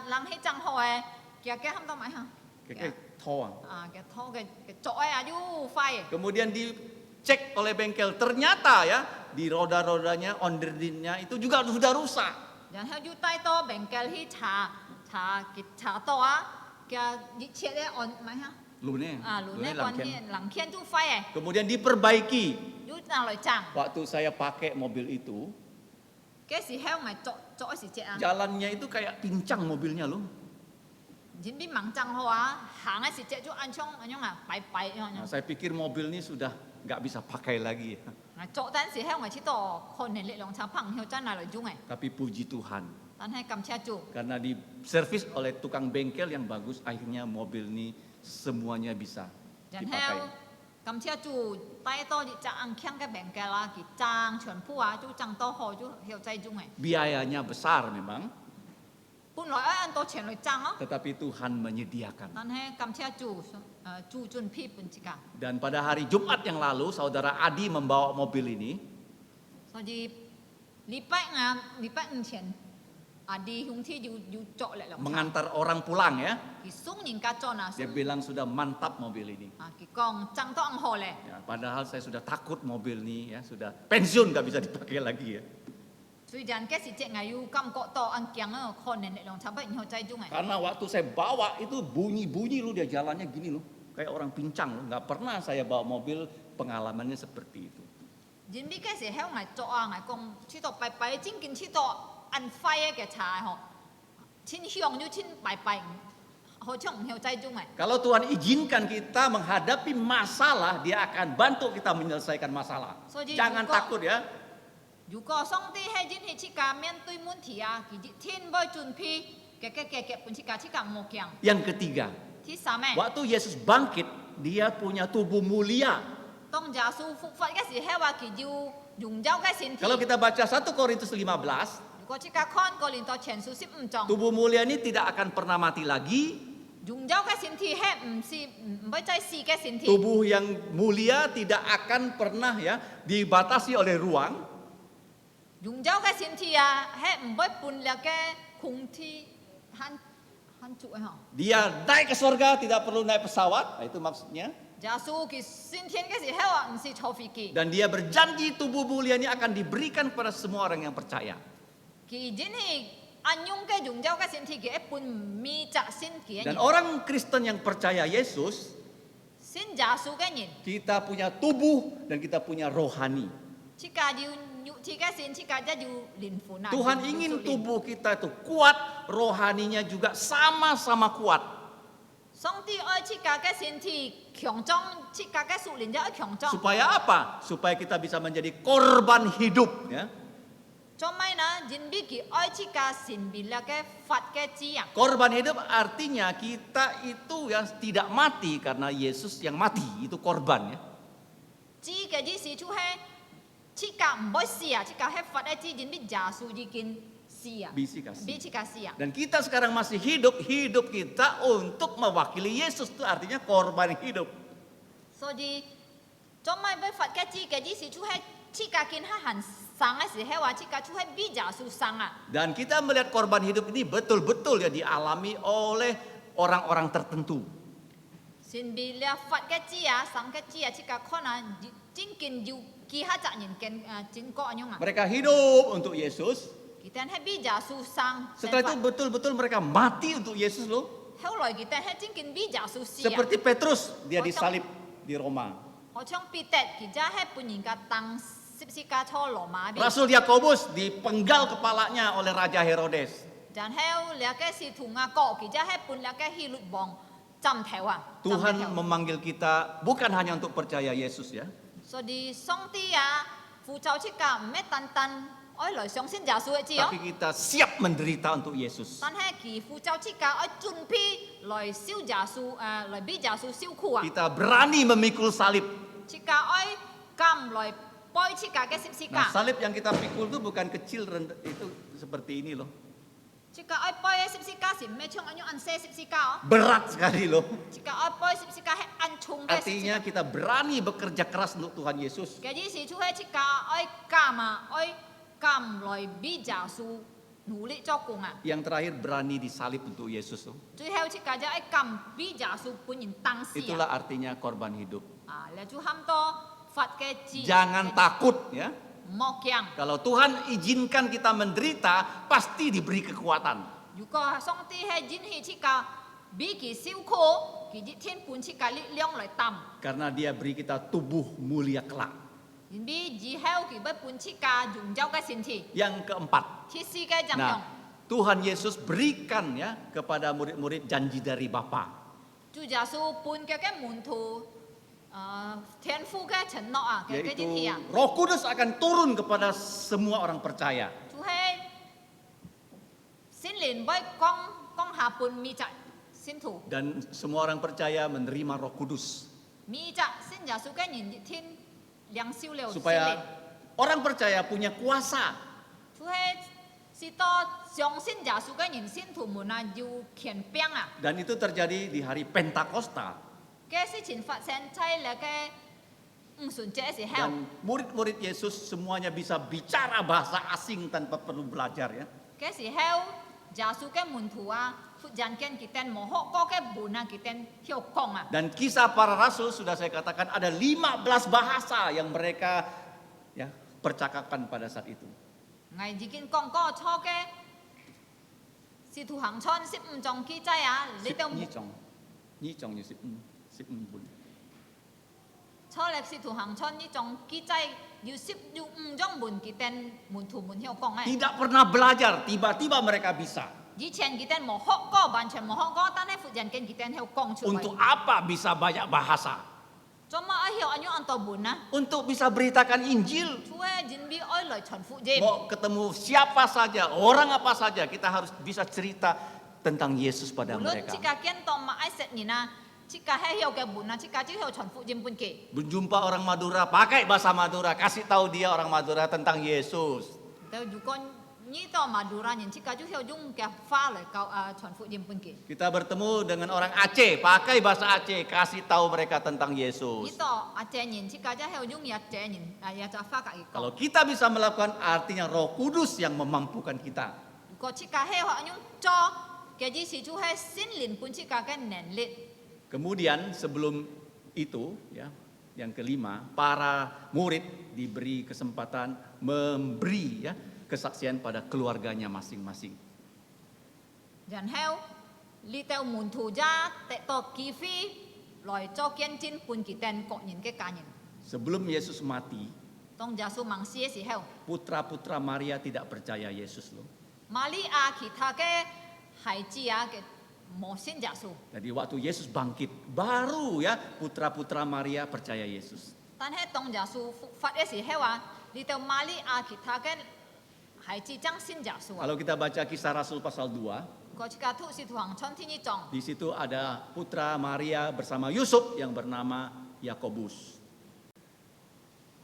冷氣爭好嘅，嘅冚到埋嚇。 Kayak toang. 啊嘅拖嘅作啊又快， Kemudian dicek oleh bengkel, ternyata ya di roda-rodanya, onderdinnya itu juga sudah rusak. 然後又帶到病嘅去查到啊嘅熱切咧按埋嚇， Lunnya, 啊輪咧 lunnya 關 langkian. 鍵冷天都快嘅， Kemudian diperbaiki. 又拿嚟爭， Waktu saya pakai mobil itu, 嘅時候咪作一時隻啊， jalannya itu kayak pincang mobilnya loh. 前邊猛爭好啊，行一時隻就按槍咁樣啊，擺咁 Nah, 樣。 saya pikir mobil ini sudah nggak bisa pakai lagi ya. 作陣時候我知道可能力量差朋友真係嚟用嘅， Tapi puji Tuhan, 但係咁車做， karena di servis oleh tukang bengkel yang bagus, akhirnya mobil ini semuanya bisa 然 dipakai. 後感謝主帶到隻安強嘅病嘅啦，佢爭全部啊，就爭到好就曉在中嘅。 Biayanya besar memang, 本來按多錢嚟爭咯， tetapi Tuhan menyediakan. 但係感謝主，主準備本隻㗎， Dan pada hari Jumat yang lalu, saudara Adi membawa mobil ini. 所以禮拜五前，啲兄弟要作嚟兩場， Mengantar orang pulang ya. 佢送人家做嗱， Dia bilang sudah mantap mobil ini. 佢講爭到安好咧， Ya, padahal saya sudah takut mobil ini ya, sudah pensiun nggak bisa dipakai lagi ya. 雖然嘅時隻係要感覺到安強啊，可能力量差不多然後在中嘅。 Karena waktu saya bawa itu bunyi-bunyi loh, dia jalannya gini loh. Kayak orang pincang loh. Nggak pernah saya bawa mobil pengalamannya seperti itu. 人哋嘅時喺外做啊，外講去到拜拜，真見去到安徽嘅茶嗬，親香要親拜拜，好像唔曉在中嘅。 Kalau Tuhan izinkan kita menghadapi masalah, Dia akan bantu kita menyelesaikan masalah. Jadi Jangan juga- takut ya. 如果上帝係真係去家面對問題啊，佢天會準備嘅本去家冇強。 Yang ketiga, 第三咩？ waktu Yesus bangkit, Dia punya tubuh mulia. 當耶穌復活嘅時候話佢要用咗嘅身體。 Kalau kita baca 1 Korintus 15, 如果即刻看個年代前書15章， tubuh mulia ini tidak akan pernah mati lagi. 用咗嘅身體係唔會再死嘅身體。 Tubuh yang mulia tidak akan pernah ya dibatasi oleh ruang. 用咗嘅身體啊，係唔會伴入嘅空氣限住啊！ Dia naik ke surga, tidak perlu naik pesawat. Nah, itu maksudnya. 耶穌佢升天嘅時候啊，唔是坐飛機， Dan dia berjanji tubuh mulia ini akan diberikan kepada semua orang yang percaya. 佢真係按用嘅用咗嘅身體，佢一般未責身嘅 Dan 人， orang Kristen yang percaya Yesus, 信耶穌嘅人， kita punya tubuh dan kita punya rohani. 即家要即家先，即家一要靈魂啊。 Tuhan 要 ingin 屬靈 tubuh kita itu kuat, rohaninya juga sama-sama kuat. 上帝愛即家嘅身體強壯，即家嘅屬靈就要強壯。 Supaya apa? Supaya kita bisa menjadi korban hidup ya. 做咩呢？人比佢愛即家神別啦嘅法嘅字啊。 Korban hidup artinya kita itu yang tidak mati karena Yesus yang mati, itu korban ya. 字嘅意思就係即家唔會死啊，即家係法嘅字，人比耶穌已經死啊， Bisi kasih. 比即家死啊。 Dan kita sekarang masih hidup, hidup kita untuk mewakili Yesus, itu artinya korban hidup. 所以做咩要法嘅字嘅意思就係即家見係行生嘅時候話，即家就係比耶穌生啊。 Dan kita melihat korban hidup ini betul-betul ya dialami oleh orang-orang tertentu. 神別了法嘅字啊，生嘅字啊，即家可能真見要其他責任嘅真個樣啊。 Mereka hidup untuk Yesus. 佢哋係比耶穌生。 Setelah itu betul-betul mereka mati untuk Yesus loh. 後來佢哋係真見比耶穌死啊。 Seperti Petrus, dia disalib di Roma. 好像彼得，佢真係本人嘅當十字架錯羅馬邊。 Rasul Yakobus dipenggal kepalanya oleh Raja Herodes. 然後兩個使徒雅各，佢真係本兩個希律王針頭啊。 Tuhan 針頭 memanggil kita bukan hanya untuk percaya Yesus ya. 所以上帝啊，呼召即個唔係單單愛來相信耶穌嘅字哦， Tapi kita siap menderita untuk Yesus. 但係佢呼召即個愛準備來燒耶穌來俾耶穌燒苦啊， Kita berani memikul salib. 即個愛甘來背即個嘅十字 Nah, 架， salib yang kita pikul itu bukan kecil, itu seperti ini loh. 即個愛背嘅十字架是唔係像按樣按寫十字架哦， Berat sekali loh. 即個愛背十字架係按重嘅十字 Artinya 架。 kita berani bekerja keras untuk Tuhan Yesus. 嘅意思就係即個愛甘啊，愛甘來俾耶穌努力做工啊。 Yang terakhir berani disalib untuk Yesus loh. 最後即個就愛甘俾耶穌本人當死 Itulah 啊。 artinya korban hidup. 啊，你就喊多法嘅字。 Jangan takut ya. 莫驚。 Kalau Tuhan izinkan kita menderita, pasti diberi kekuatan. 如果上帝係允許即個俾佢受苦，佢一天本即個力量來擔。 Karena dia beri kita tubuh mulia kelak. 然後以後佢要本即個榮耀嘅身體， Yang keempat, 第四嘅怎樣？ nah Tuhan Yesus berikan ya kepada murid-murid janji dari Bapa. 主耶穌本嘅門徒，天父嘅承諾啊，嘅 Yaitu 應許啊， Roh Kudus akan turun kepada semua orang percaya. 就係聖靈會降下本咪在信徒， Dan semua orang percaya menerima Roh Kudus. มีจะสิ้นยาสูแก่หยินทิ้นเลี้ยงซิวเร็ว supaya orang percaya punya kuasa. ช่วยสิโตจงสิ้นยาสูแก่หยินสิ้นถูกมุนาอยู่เขียนเปียงอ่ะ Dan itu terjadi di hari Pentakosta. แกสิฉินฟัดเซนใช่แล้วแกสุนเจสิเฮล Dan murid-murid Yesus semuanya bisa bicara bahasa asing tanpa perlu belajar ya. แกสิเฮลยาสูแกมุนทัวฟุตยันแกนกิเตนโมโหก็แกบุนากิเตนเที่ยวกงอ่ะ Dan kisah para rasul sudah saya katakan ada 15 bahasa yang mereka ya percakapkan pada saat itu. ไงจิกินกงก็ชอแกสิถูหังชอน15จงกี้ใจอ่ะลิเต Nyicong như 10 bun. ชอเล็กสิถูหังชอนนี่จงกี้ใจอยู่10อยู่จงบุญกิเตนมุนถูมุนเที่ยวกงไง Tidak pernah belajar, tiba-tiba mereka bisa. 以前กิเตนโมโหก็完全โมโหก็ตั้งแต่ฟุตยันแกนกิเตนเที่ยวกงช่วย Untuk apa bisa banyak bahasa? จนมาเหี่ยวอันยุอันตัวบุญนะ Untuk bisa beritakan Injil. ช่วยจินบีอ้อยเลยชนฟุจิม Mau ketemu siapa saja, orang apa saja, kita harus bisa cerita tentang Yesus pada บุญ mereka. ชิกาเกนตอมมาไอเสร็จนี่นะชิกาให้เหี่ยวแกบุญนะชิกาที่เหี่ยวชนฟุจิมปุนเก Berjumpa orang Madura, pakai bahasa Madura, kasih tahu dia orang Madura tentang Yesus. แต่อยู่ก่อนนี่ต่อมาดูรานินชิกาที่เหี่ยวยุ่งแกฟ้าเลยเกาชนฟุจิมปุนเก Kita bertemu dengan orang Aceh, pakai bahasa Aceh, kasih tahu mereka tentang นี่ Yesus. ต่ออาเจนินชิกาจะเหี่ยวยุ่งยาเจนินยาจะฟ้ากับอีก Kalau kita bisa melakukan, artinya Roh Kudus yang memampukan kita. ก็ชิกาให้เขาอันยุจอแกจีสิจูให้สิ้นลินปุนชิกาแกแน่นลิ Kemudian sebelum itu, ya, yang kelima, para murid diberi kesempatan memberi ya kesaksian pada keluarganya masing-masing. ยันเฮลลีเตลมุนทูจ้าเตะตอกีฟีลอยจอเกียนจินปุนกิเตนเกาะยินแกการยิน Sebelum Yesus mati, ต้องยาสูมังเสียสิเฮล putra-putra Maria tidak percaya Yesus loh. มาลีอาคิทาแกหายจีอาแกหมอสิ้นยาสู Jadi waktu Yesus bangkit, baru ya putra-putra Maria percaya Yesus. ตันให้ต้องยาสูฟัดเอสิเฮวะลีเตลมาลีอาคิทาแกหายจีจังสิ้นยาสู Kalau kita baca kisah Rasul pasal 2, ก็ชิกาทุสิทุหังชนที่นี่จอง di situ ada putra Maria bersama Yusuf yang bernama Yakobus.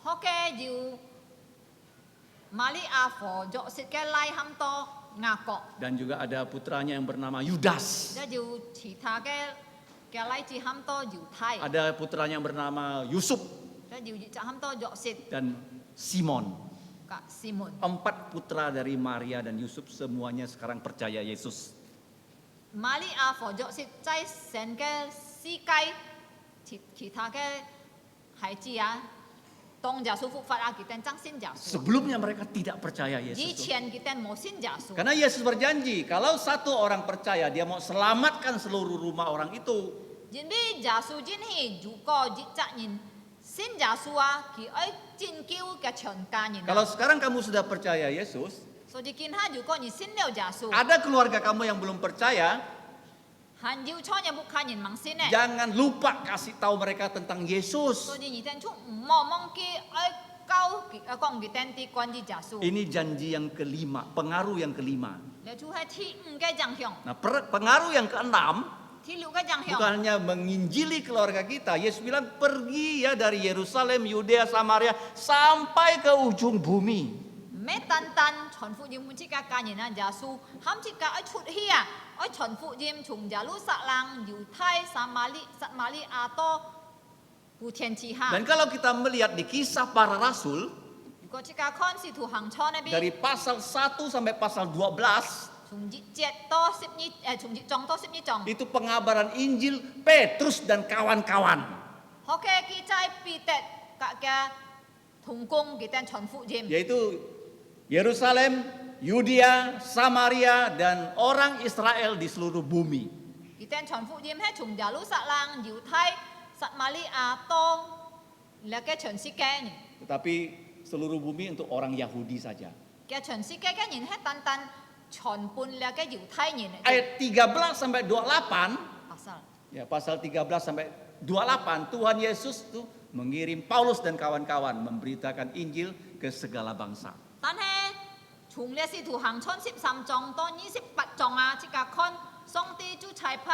ฮอแกอยู่มาลีอาฟอจอสิแกไล่ฮัมโตงาเกาะ Dan juga ada putranya yang bernama Yudas. จะอยู่ฉีทาแกไล่จีฮัมโตอยู่ไทย Ada putranya yang bernama Yusuf จะอยู่จะฮัมโตจอสิ dan Simon. กับซิมอน 4 putra dari Maria dan Yusuf semuanya sekarang percaya Yesus. มาลีอาฟอจอสิใจเซนแกซีไกฉีทาแกหายจีอาตรงจะสูฟุฟัดอากิเตนจังสิ้นจะสู Sebelumnya mereka tidak percaya ยี Yesus. เชียนกิเตนโมสิ้นจะสู Karena Yesus berjanji, kalau satu orang percaya, dia mau selamatkan seluruh rumah orang itu. ยินบีจะสูจินฮีอยู่ก็จิจักยินสิ้นจะสูอาquiไอจินคิวแกเฉินการยิน Kalau sekarang kamu sudah percaya Yesus, โซจิกินฮาอยู่ก็ยินสิ้นเดียวจะสู ada keluarga kamu yang belum percaya, หันยิวช่อนยาบุคคายินมังสิ้นเน่ jangan lupa kasih tahu mereka tentang โซ Yesus. จิยินเตนชุ่มมอมองกีไอเก้ากองกิเตนตีกวนจิจะสู Ini janji yang kelima, pengaruh yang kelima. แล้วชูให้ที่แกจังเฮียง Nah, pengaruh yang keenam, ที่ลูกแกจังเฮียง bukan hanya menginjili keluarga kita. Yesus bilang pergi ya dari Yerusalem, Yudea, Samaria sampai ke ujung bumi. แม่ตันชนฟุยิมมุชิกาการยินนะจะสูห้ามชิกาไอชุดเฮียไอชนฟุยิมชุงจะรู้สะลังอยู่ไทยสามาลีอาโตกูเทียนชีฮา Dan kalau kita melihat di kisah para rasul, ก็ชิกาคอนสิถูหังชอนนะบี dari pasal 1 sampai pasal 12, ชุงจิเจ็ดโตสิบนี้ชุงจิจองโตสิบนี้จอง itu pengabaran Injil Petrus dan kawan-kawan. ฮอกแกกีใจปีเต็ดกะแกถุงกงกีแตนชนฟุยิม Yaitu Yerusalem, Yudea, Samaria, dan orang Israel di seluruh bumi. กีแตนชนฟุยิมให้ชุงจะรู้สะลังอยู่ไทยสัตมาลีอาโตแล้วแกเฉินซิแกนี่ Tetapi seluruh bumi untuk orang Yahudi saja. แกเฉินซิแกแกยินให้ตันชนปุนแล้วแกอยู่ไทยยิน Ayat 13 sampai 28, ปัสสาว ya pasal 13 sampai 28, Tuhan Yesus tuh mengirim Paulus dan kawan-kawan memberitakan Injil ke segala bangsa. ตันให้ชุงเลสิถูหังชน13จองตอน28จองอาชิกาคอนทรงตีจูชายไพ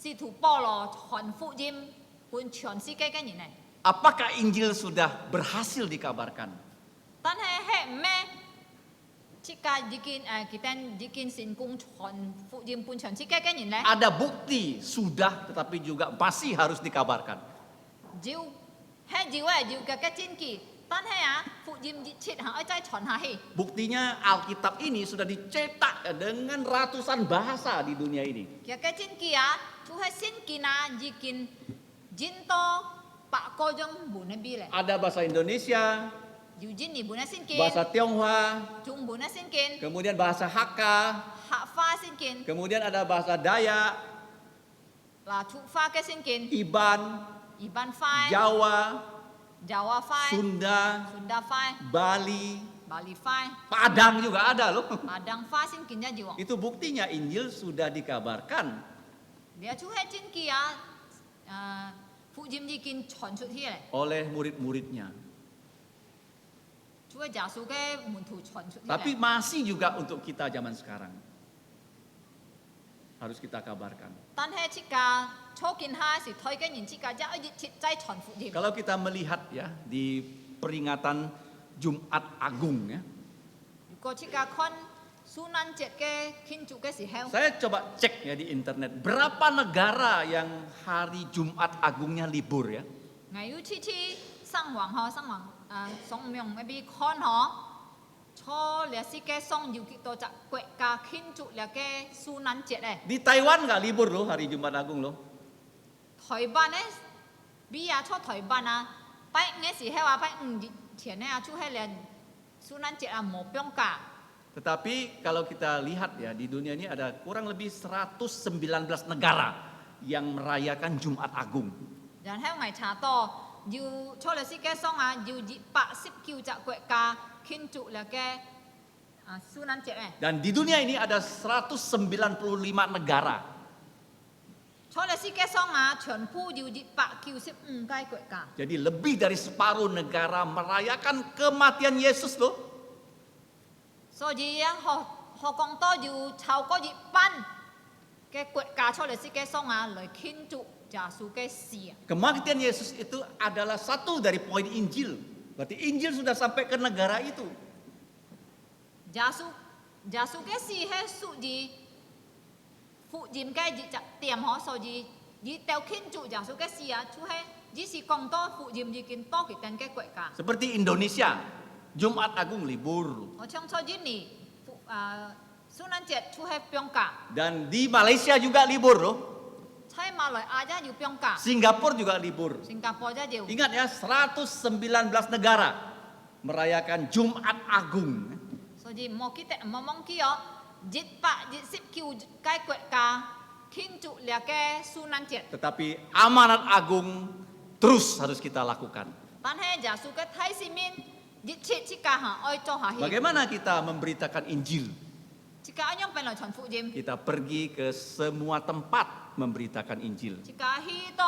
สิถูปอลอชนฟุยิม本全世界嘅人嚟。 Apakah Injil sudah berhasil dikabarkan? 但係係咩？即家已經成功傳福音本全世界嘅人咧， Ada bukti sudah, tetapi juga masih harus dikabarkan. 要嘅真記，但係福音熱切行再傳下去。 Buktinya Alkitab ini sudah dicetak dengan ratusan bahasa di dunia ini. 嘅真記就係聖經已經真多百個種文嘅筆咧， Ada bahasa Indonesia, 要真二本嘅聖經， bahasa Tionghoa, 中文嘅聖經， kemudian bahasa Hakka, 客家聖經， kemudian ada bahasa Dayak, 土話嘅聖經， Iban, 一般話， Jawa, 華話， Sunda, 順德話， Bali, 巴利話， Padang juga ada loh. 馬當話聖經一樣。 Itu buktinya Injil sudah dikabarkan. 你出係真記福音已經傳出去咧， oleh murid-muridnya. 出係耶穌嘅門徒傳出去 Tapi 咧。 masih juga untuk kita zaman sekarang. Harus kita kabarkan. 但係即家初見下時推嘅人之間一熱切齋傳福音。 Kalau kita melihat ya di peringatan Jumat Agung ya. 如果即家看蘇南節嘅慶祝嘅時候， Saya coba cek ya di internet berapa negara yang hari Jumat Agungnya libur ya. 我要次次生還送命嗰邊看嗬，初歷史嘅送要幾多隻國家慶祝咧嘅蘇南節咧。 Di Taiwan nggak libur loh hari Jumat Agung loh. 台灣咧，比亞出台灣拜五嘅時候拜五前咧出係連蘇南節冇放假。 Tetapi kalau kita lihat ya di dunia ini ada kurang lebih 119 negara yang merayakan Jumat Agung. 然後我查到要初歷史嘅送要289隻國家慶祝咧嘅蘇南節咧。 Dan di dunia ini ada 195 negara. 初歷史嘅送全部要295個國家。 Jadi lebih dari separuh negara merayakan kematian Yesus loh. 所以何講多要超過一半嘅國家初歷史嘅送來慶祝耶穌嘅死。 Kematian Yesus itu adalah satu dari poin Injil. Berarti Injil sudah sampai ke negara itu. 耶穌嘅死係屬於福音嘅一隻點嗬，所以你到慶祝耶穌嘅死就係只是講多福音已經多幾等嘅國家。 Seperti Indonesia, Jumat Agung libur. 我唱錯啲年蘇南節就係放假， Dan di Malaysia juga libur loh. 喺馬來亞也要放假， Singapura juga libur. 新加坡也要。 Ingat ya, 119 negara merayakan Jumat Agung. 所以唔好忘記129個國家慶祝呢個蘇南節。 Tetapi amanat agung terus harus kita lakukan. 但係耶穌嘅睇示面熱切即家行愛做下去， Bagaimana kita memberitakan Injil? 即家一樣變來傳福音， Kita pergi ke semua tempat memberitakan Injil. 即家許多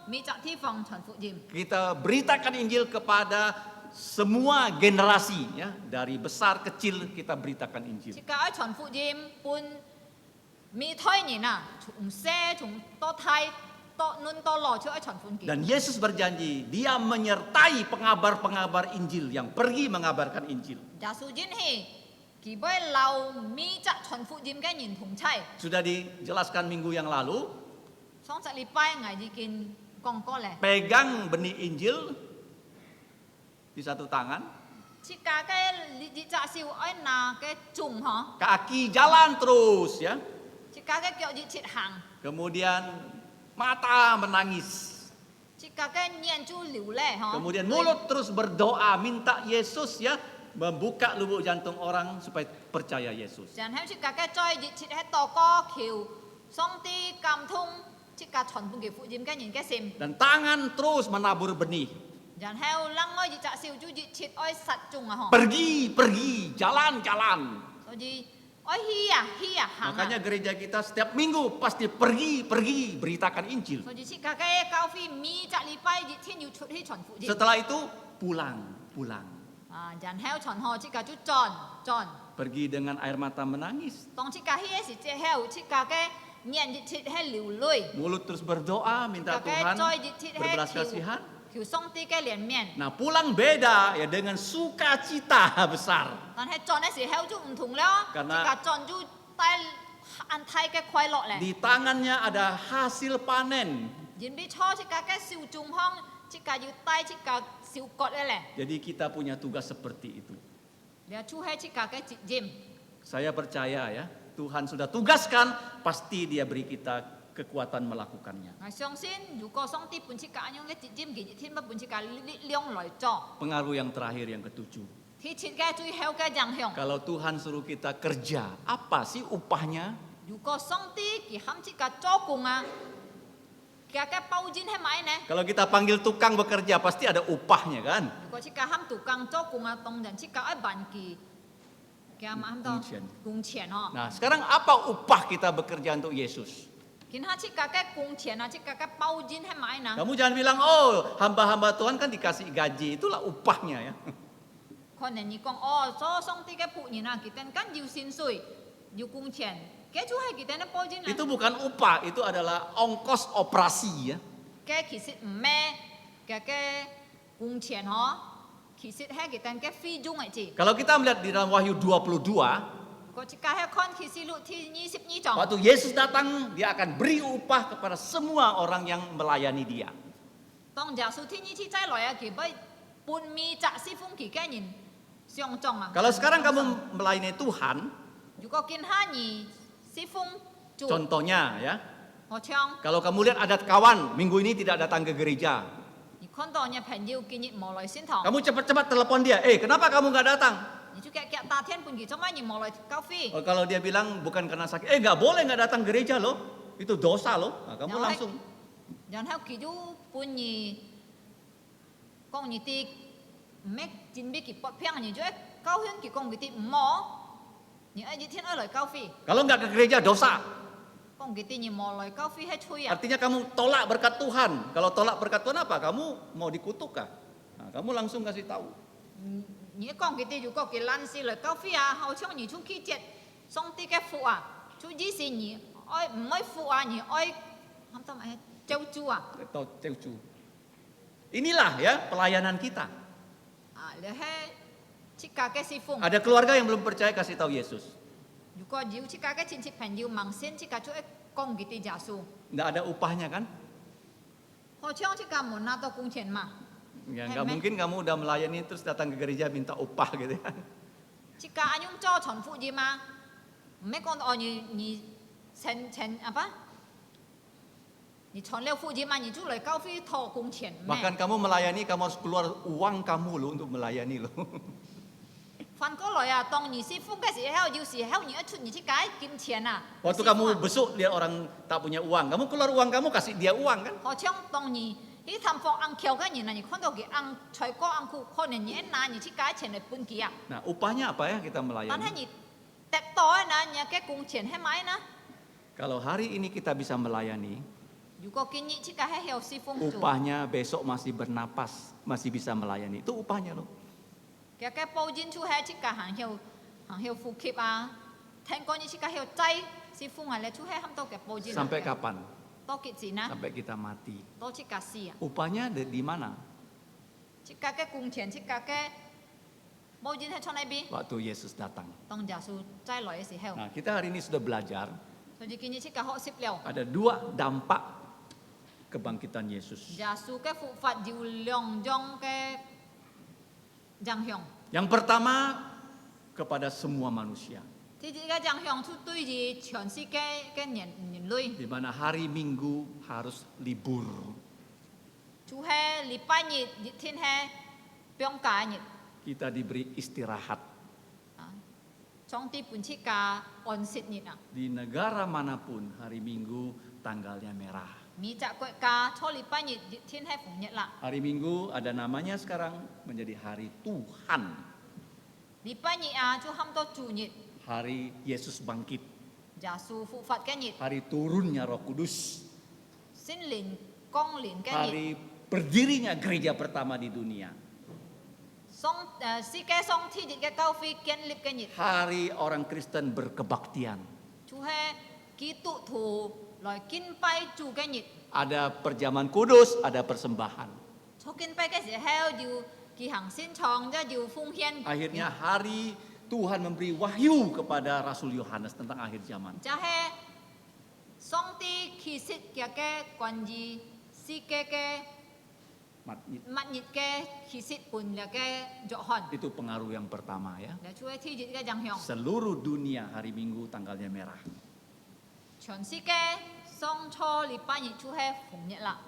每隻地方傳福音。 Kita beritakan Injil kepada semua generasi ya, dari besar kecil kita beritakan 即 Injil. 家愛傳福音，半未胎人從細從多胎多嫩多老就愛傳福音。 Dan Yesus berjanji, dia menyertai pengabar-pengabar Injil yang pergi mengabarkan Injil. 耶穌應許佢會留每隻傳福音嘅人同齊。 Sudah dijelaskan minggu yang lalu, 上個禮拜我已經講過咧， pegang benih Injil di satu tangan, 即家嘅呢隻小愛拿嘅種嗬， kaki jalan terus ya. 即家嘅腳熱切行， Kemudian mata menangis. 即家嘅眼珠流淚嗬。 Kemudian mulut terus berdoa minta Yesus ya membuka lubuk jantung orang supaya percaya Yesus. 然後即家嘅再熱切喺禱告求上帝感通，即家傳福音嘅人嘅心。 Dan tangan terus menabur benih. 然後冷愛熱隻小豬熱切愛實種嗬， Pergi, jalan. 所以愛去行 Makanya gereja kita setiap minggu pasti pergi beritakan Injil. 所以即家嘅教會每隻禮拜熱天要出去傳福音。 Setelah itu pulang. 然後傳學即家就轉。 Pergi dengan air mata menangis. 當即家去嘅時之後，即家嘅 nhận dịch thịt hay liều lùi. Mulut terus berdoa minta Cả cái Tuhan trôi dịch thịt hay berbelas kasihan. kiểu xong ti cái liền miền. Nah, pulang beda ya dengan sukacita besar. Còn hay chọn cái gì heo chú không thùng đó. Karena- Chỉ cả chọn chú tay ăn thay cái khoai lọ này. Di tangannya ada hasil panen. Dính biết cho chỉ cả cái siêu trung hong, chỉ cả yêu tay chỉ cả siêu cọt đây này. Jadi kita punya tugas seperti itu. Dia chú hay chỉ cả cái chị gym. Saya percaya ya, Tuhan sudah tugaskan, pasti Dia beri kita kekuatan melakukannya. Ngài相信如果上帝本只教用嘅節尖嘅天不本只教力量來做， Pengaruh yang terakhir yang ketujuh. 天設嘅最後嘅影響。 Kalau Tuhan suruh kita kerja, apa sih upahnya? 如果上帝佢喊只教做工啊，佢嘅包錢係咪呢？ Kalau kita panggil tukang bekerja, pasti ada upahnya kan? 如果只教喊杜工做工啊，當然只教一萬幾，佢喊喊到工錢哦。 Nah, sekarang apa upah kita bekerja untuk Yesus? 佢喊只教嘅工錢啊，只教嘅包錢係咪呢？ Kamu jangan bilang, oh hamba-hamba Tuhan kan dikasih gaji, itulah upahnya ya. 可能你講哦，做上帝嘅僕人啊，佢哋緊要薪水，要工錢，佢就係佢哋嘅包錢啦。 Itu bukan upah, itu adalah ongkos operasi ya. 嘅其實唔咩嘅工錢嗬，其實係佢哋嘅費用嚟啫。 Kalau kita melihat di dalam Wahyu 22, 個只家係看其實錄ที่22章， waktu Yesus datang, dia akan beri upah kepada semua orang yang melayani dia. 當耶穌ที่27再來啊，佢俾半米責師傅佢嘅人上莊啊。 Kalau sekarang kamu melayani Tuhan, 如果見下你師傅做， contohnya ya, 好像 kalau kamu lihat ada kawan minggu ini tidak datang ke gereja, 你看到你朋友今日冇來先堂， kamu cepat-cepat telepon dia, kenapa kamu nggak datang? 你就夾打天半佢做乜你冇來交費？ Oh, kalau dia bilang bukan karena sakit, nggak boleh nggak datang gereja loh, itu dosa loh. Nah, kamu Yang langsung, 然後佢就半夜講你啲唔咩準備佢不平，你就高興佢講佢啲唔好，你一天來交費， kalau nggak ke gereja dosa. 講佢啲你冇來交費係吹啊！ Artinya kamu tolak berkat Tuhan. Kalau tolak berkat Tuhan apa? Kamu mau dikutuk kah? Nah, kamu langsung kasih tahu. 你講佢啲如果佢爛事來交費啊，好像你出去接上帝嘅福啊，就意思你愛唔愛福啊，你愛喊到咩救主啊？ Atau cecu. Inilah ya pelayanan kita. 啊，你係切家嘅師傅。 Ada keluarga yang belum percaya kasih tahu Yesus. 如果要切家嘅親戚朋友盲先，切家就會講佢啲耶穌。 Nggak ada upahnya kan? 好像切家冇拿到工錢嘛， Ya, nggak Amen. mungkin kamu udah melayani terus datang ke gereja minta upah gitu ya. 切家阿用做傳福音嘛，唔係講哦你錢啊吧？你傳了福音嘛，你就嚟交費掏工錢咩？ Bahkan kamu melayani, kamu harus keluar uang kamu loh untuk melayani loh. 反過來啊，當你師傅嘅時候，有時候你一出你去解金錢啊。 Waktu 師傅啊 kamu besuk lihat orang tak punya uang, kamu keluar uang kamu kasih dia uang kan? 好像當你去探訪安橋嘅人啊，你看到佢安財哥安庫，可能你一拿你去解錢嚟搬佢啊。 Nah, upahnya apa ya kita 但係 melayani? 你得到啊，你嘅工錢係咪呢？ Kalau hari ini kita bisa melayani, 如果今日即個係有師傅做， upahnya besok masih bernapas, masih bisa melayani. Itu upahnya loh. 嘅保證出係即個行有呼吸啊，聽講你即個有劑師傅係你出係冚到嘅保證。 Sampai kapan? 多幾錢啊？ Sampai kita mati. 多即個事啊？ Upahnya di mana? 即個嘅工錢，即個嘅保證係從哪邊？ Waktu Yesus datang. 當耶穌再來嘅時候， Nah, kita hari ini sudah belajar 所以今日即個學習了。 ada 2 dampak kebangkitan Yesus. 耶穌嘅復活有兩種嘅影響。 Yang pertama kepada semua manusia, 第一個影響出對於全世界嘅人類， di mana hari Minggu harus libur. 就係禮拜日日天係放假日， Kita diberi istirahat. 啊，上帝本設假安息日啊， Di negara manapun hari Minggu tanggalnya merah. 每隻國家初禮拜日日天係紅日啦， Hari Minggu ada namanya sekarang menjadi hari Tuhan. 禮拜日啊就喊到主日， Hari Yesus bangkit. 耶穌復活嘅日， Hari turunnya Roh Kudus. 聖靈降臨嘅日， Hari berdirinya gereja pertama di dunia. 世界上天日嘅教會建立嘅日， Hari orang Kristen berkebaktian. 就係基督徒來敬拜主嘅日， Ada perjamuan kudus, ada persembahan. 做敬拜嘅時候要舉行獻唱，即係要奉獻。 Akhirnya hari Tuhan memberi wahyu kepada Rasul Yohanes tentang akhir zaman. 就係上帝啟示嘅關於世界嘅 Mat- 末日嘅啟示本嘅約翰， Itu pengaruh yang pertama ya. 嚟做天日嘅影響。 Seluruh dunia hari Minggu tanggalnya merah. 全世界上初禮拜日就係紅日啦。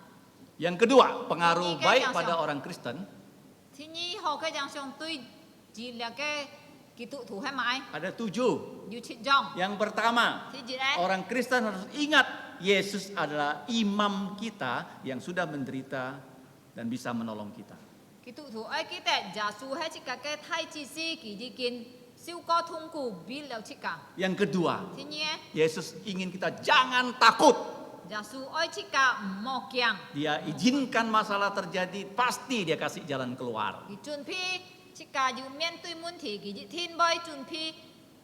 Yang kedua, pengaruh Ini kan baik yang pada siang. orang Kristen 天二號嘅影響對治療嘅基督徒係咪？ ada 7. 要切章。 Yang pertama, 天日咧， orang Kristen harus ingat Yesus adalah imam kita yang sudah menderita dan bisa menolong kita. 基督徒愛記得耶穌係一個嘅太子司，佢已經受過痛苦，必了切個。 Yang kedua, 天二， Yesus ingin kita jangan takut. 耶穌愛切個唔好驚， Dia izinkan masalah terjadi, pasti dia kasih jalan keluar. 佢準備切個要面對問題，佢天會準備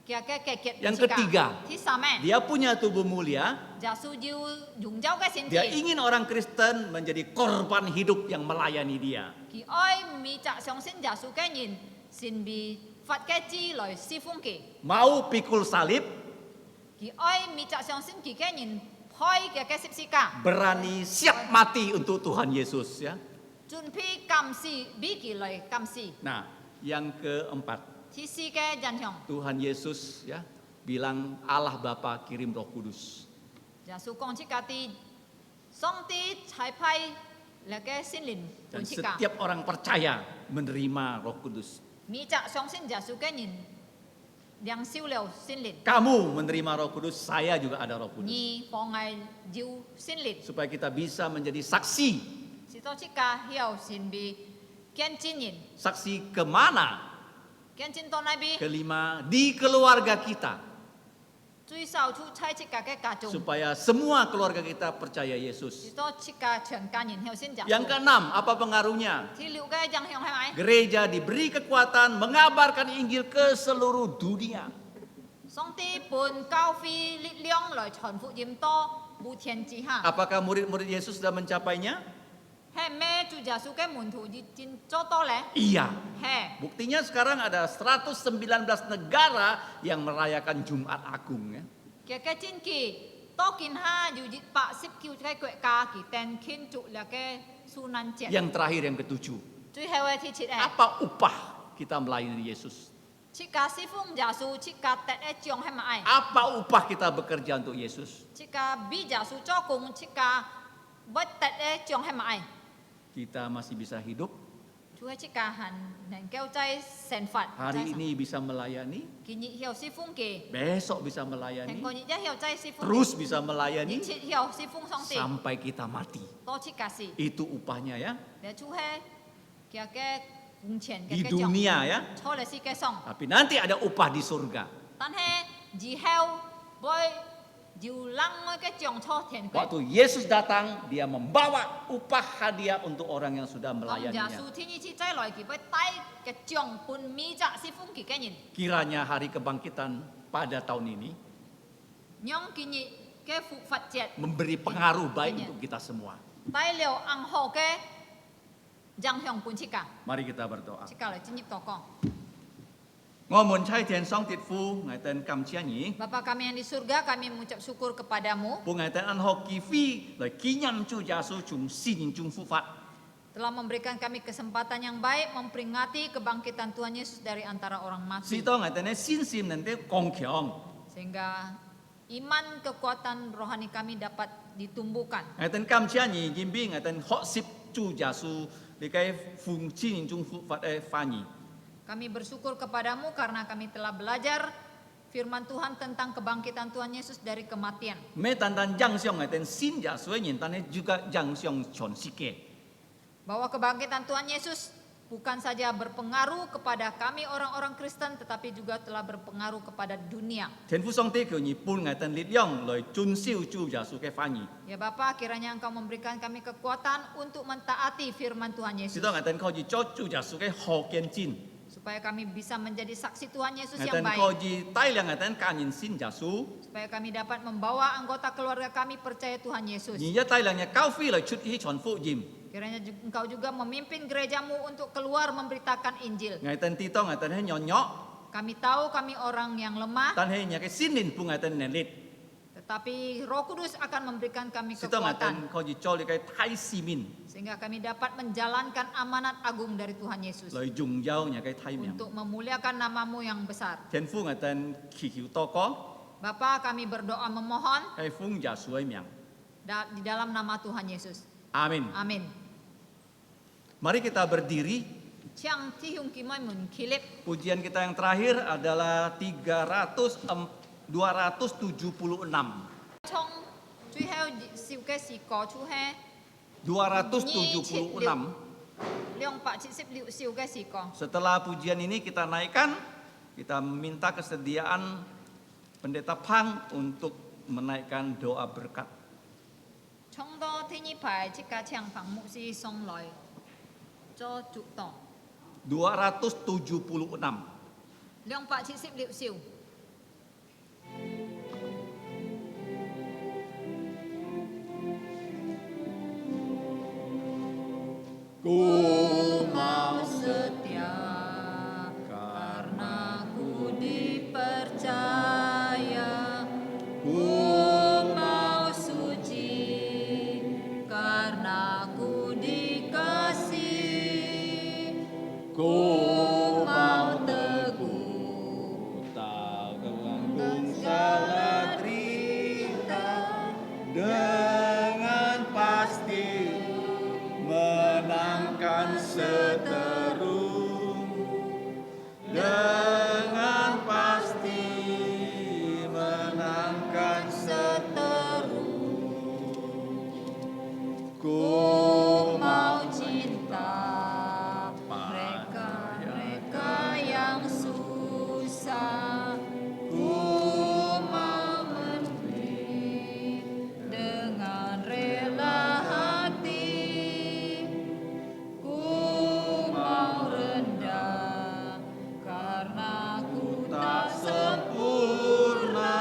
嘅解決。 Yang ketiga, 第三咩？ dia punya tubuh mulia. 耶穌要擁有嘅身 Dia 體， ingin orang Kristen menjadi korban hidup yang melayani dia. 佢愛未則相信耶穌嘅人，善被發嘅子來侍奉佢。 Mau pikul salib, 佢愛未則相信佢嘅人開嘅十字架， berani siap mati untuk Tuhan Yesus ya. 準備監視，俾佢來監視。 Nah, yang keempat, 第四嘅印象， Tuhan Yesus ya bilang Allah Bapa kirim Roh Kudus. 耶穌講出家啲上帝差派嚟嘅聖靈 Dan 本出家， setiap orang percaya menerima Roh Kudus. 未則相信耶穌嘅人領受了聖靈， Kamu menerima Roh Kudus, saya juga ada Roh Kudus. 而妨礙要聖靈， Supaya kita bisa menjadi saksi. 使到出家後善被見證人， Saksi kemana? 見證到那邊， Kelima, di keluarga kita. 最少出差出家嘅家中， Supaya semua keluarga kita percaya 使 Yesus. 到出家全家人後信耶 Yang 穌。 keenam, apa pengaruhnya? 第六嘅印象係咪？ Gereja diberi kekuatan mengabarkan Injil ke seluruh dunia. 上帝本教會力量來傳福音到無天之下， Apakah murid-murid Yesus sudah mencapainya? 係咩做耶穌嘅門徒已經做到咧？ Iya. 係， Buktinya sekarang ada 119 negara yang merayakan Jumat Agung ya. 嘅嘅戰記多見下要189嘅國家佢訂慶祝咧嘅受難節。 Yang terakhir yang ketujuh, 最後嘅第七係， apa upah kita melayani Yesus? 切家侍奉耶穌，切家得嘅獎係咪？ Apa upah kita bekerja untuk Yesus? 切家俾耶穌做工，切家不得嘅獎係咪？ Kita masih bisa hidup, 做係切家係能夠在成佛。 hari ini bisa melayani, 今日後侍奉嘅， besok bisa 聽 melayani, 過日一後再侍奉。 terus bisa 而 melayani 且後侍奉上帝， sampai kita mati. 多切家事， Itu upahnya ya 你做係嘅工錢 di 嘅獎， dunia ya. 錯嚟世界上。 Tapi nanti ada upah di surga. 但係以後會有另外嘅獎錯天國。 Waktu Yesus datang, dia membawa upah hadiah untuk orang yang sudah 當耶 melayaninya. 穌天一次再來，佢會帶嘅獎本米則侍奉佢嘅人， Kiranya hari kebangkitan pada tahun ini 讓今日嘅復活節 memberi pengaruh baik Iya. untuk kita semua. 帶了暗號嘅影響本切家， Mari kita berdoa. 切家嚟進入禱告。 Ngomong cai tian song tit fu ngaiten kam chia ni. Bapa kami yang di surga, kami mengucap syukur kepadamu Bu ngaiten an ho ki fi lai kinyam chu jasu chung sin chung fu fat. telah memberikan kami kesempatan yang baik memperingati kebangkitan Tuhan Yesus dari antara orang Si mati. to ngaiten sin sim nanti kong kiong. Sehingga iman kekuatan rohani kami dapat ditumbuhkan. Ngaiten kam chia ni jimbi ngaiten ho sip chu jasu likai fung sin chung fu fat fa ni. Kami bersyukur kepadamu karena kami telah belajar firman Tuhan tentang kebangkitan Tuhan Yesus dari kematian. Me tan tan jang siong ngaiten sin jasu nyin tan juga jang siong chon sike. Bahwa kebangkitan Tuhan Yesus bukan saja berpengaruh kepada kami orang-orang Kristen tetapi juga telah berpengaruh kepada dunia. Thiên Phú Song Tế Kiều Nhị Pun Ngài Tân Lít Yong Lời Chun Siêu Chu Giả Su Cái Phá Nhị. Ya Bapa, kiranya Engkau memberikan kami kekuatan untuk mentaati firman Tuhan Yesus. Sito Ngài Tân Khâu Nhị Cho Chu Giả Su Cái Hồ Kiên Jin. supaya kami bisa menjadi saksi Tuhan Yesus yang Ngatan baik, koji Thailand ngatan kanyin sin jasu. supaya kami dapat membawa anggota keluarga kami percaya Tuhan Yesus. Nhìn ra Thailandnya kau phi là chút ý chọn phụ dìm. Kiranya engkau juga memimpin gerejamu untuk keluar memberitakan Injil. Ngatan tito ngatan he nhỏ nhỏ. Kami tahu kami orang yang lemah, Tan he nhà cái xin lìn pu ngatan nelit. tetapi Roh Kudus akan memberikan kami Sito ngatan kekuatan, koji cho cái Thai simin. sehingga kami dapat menjalankan amanat agung dari Tuhan Yesus Lời dùng dao nhà cái Thai miệng. untuk memuliakan namamu yang besar. Thiên phu ngatan khỉ khỉu to có. Bapa, kami berdoa memohon Hay phung giả suối miệng. di dalam nama Tuhan Yesus. Amin. Amin. Mari kita berdiri. Chiang thi hung kim mai mun khilip. Pujian kita yang terakhir adalah 276. Trong truy heo siêu cái xì có chú he 276. liong pak cip liu siêu cái xì có. Setelah pujian ini kita naikkan, kita minta kesediaan Pendeta Pang untuk menaikkan doa berkat. Trong đó thế nhị phải chiếc cá chiang phẳng mũ si song lòi cho chủ tổng. 276. Liong pak cip liu siêu. Ku mau setia karena ku dipercaya, ku mau suci karena ku dikasih, ku mau teguh tak dengan segala derita dengan pasti menangkan seteru dengan pasti menangkan seteru. Ku mau cinta mereka yang susah, ku mau memberi dengan rela hati, ku mau rendah karena ku tak sempurna,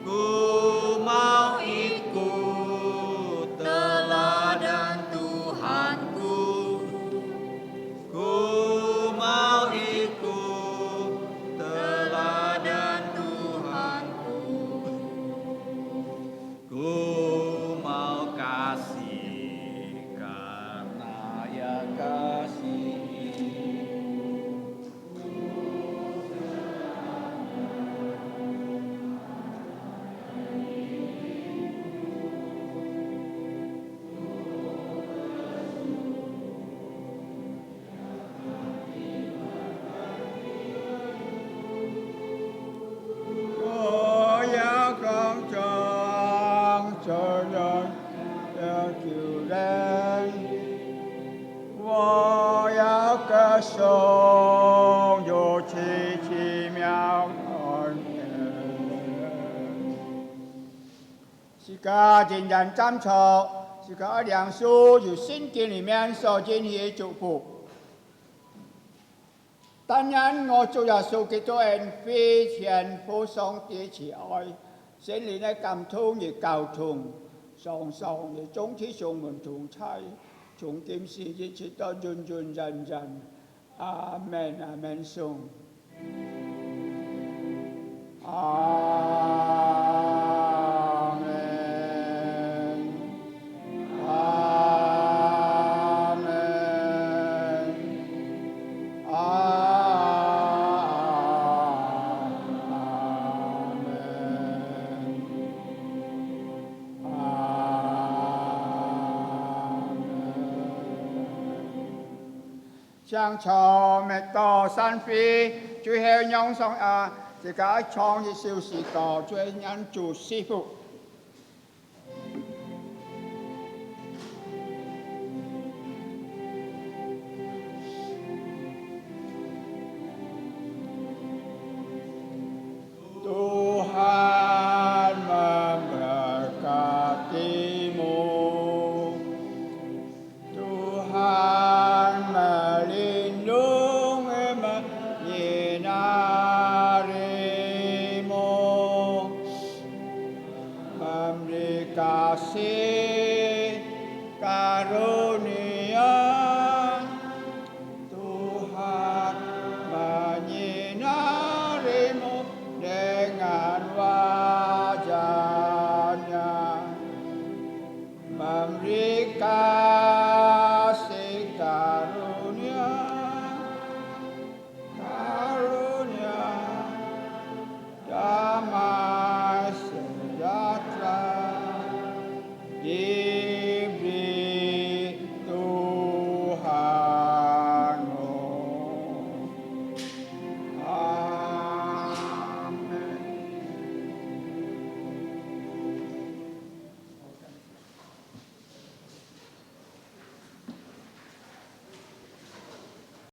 ku mau ikut teladan Tuhanku, ku mau ikut teladan Tuhanku, ku mau kasih karena ya kasih.我要刚强责任的救人，我要歌颂有奇妙恩典。是个竟然站错，是个梁树有圣经里面所经的祝福。當然，我做耶穌基督人非常附上啲慈愛，聖靈嘅感通亦交通，雙雙嘅總體上門同齊，從今時一直到永永遠遠。阿門，阿門，頌。阿門，阿門，將草滅到山飛，最後讓上這個創意小時個最人做師傅。Tuhan memberkatimu, Tuhan melindungimu, 先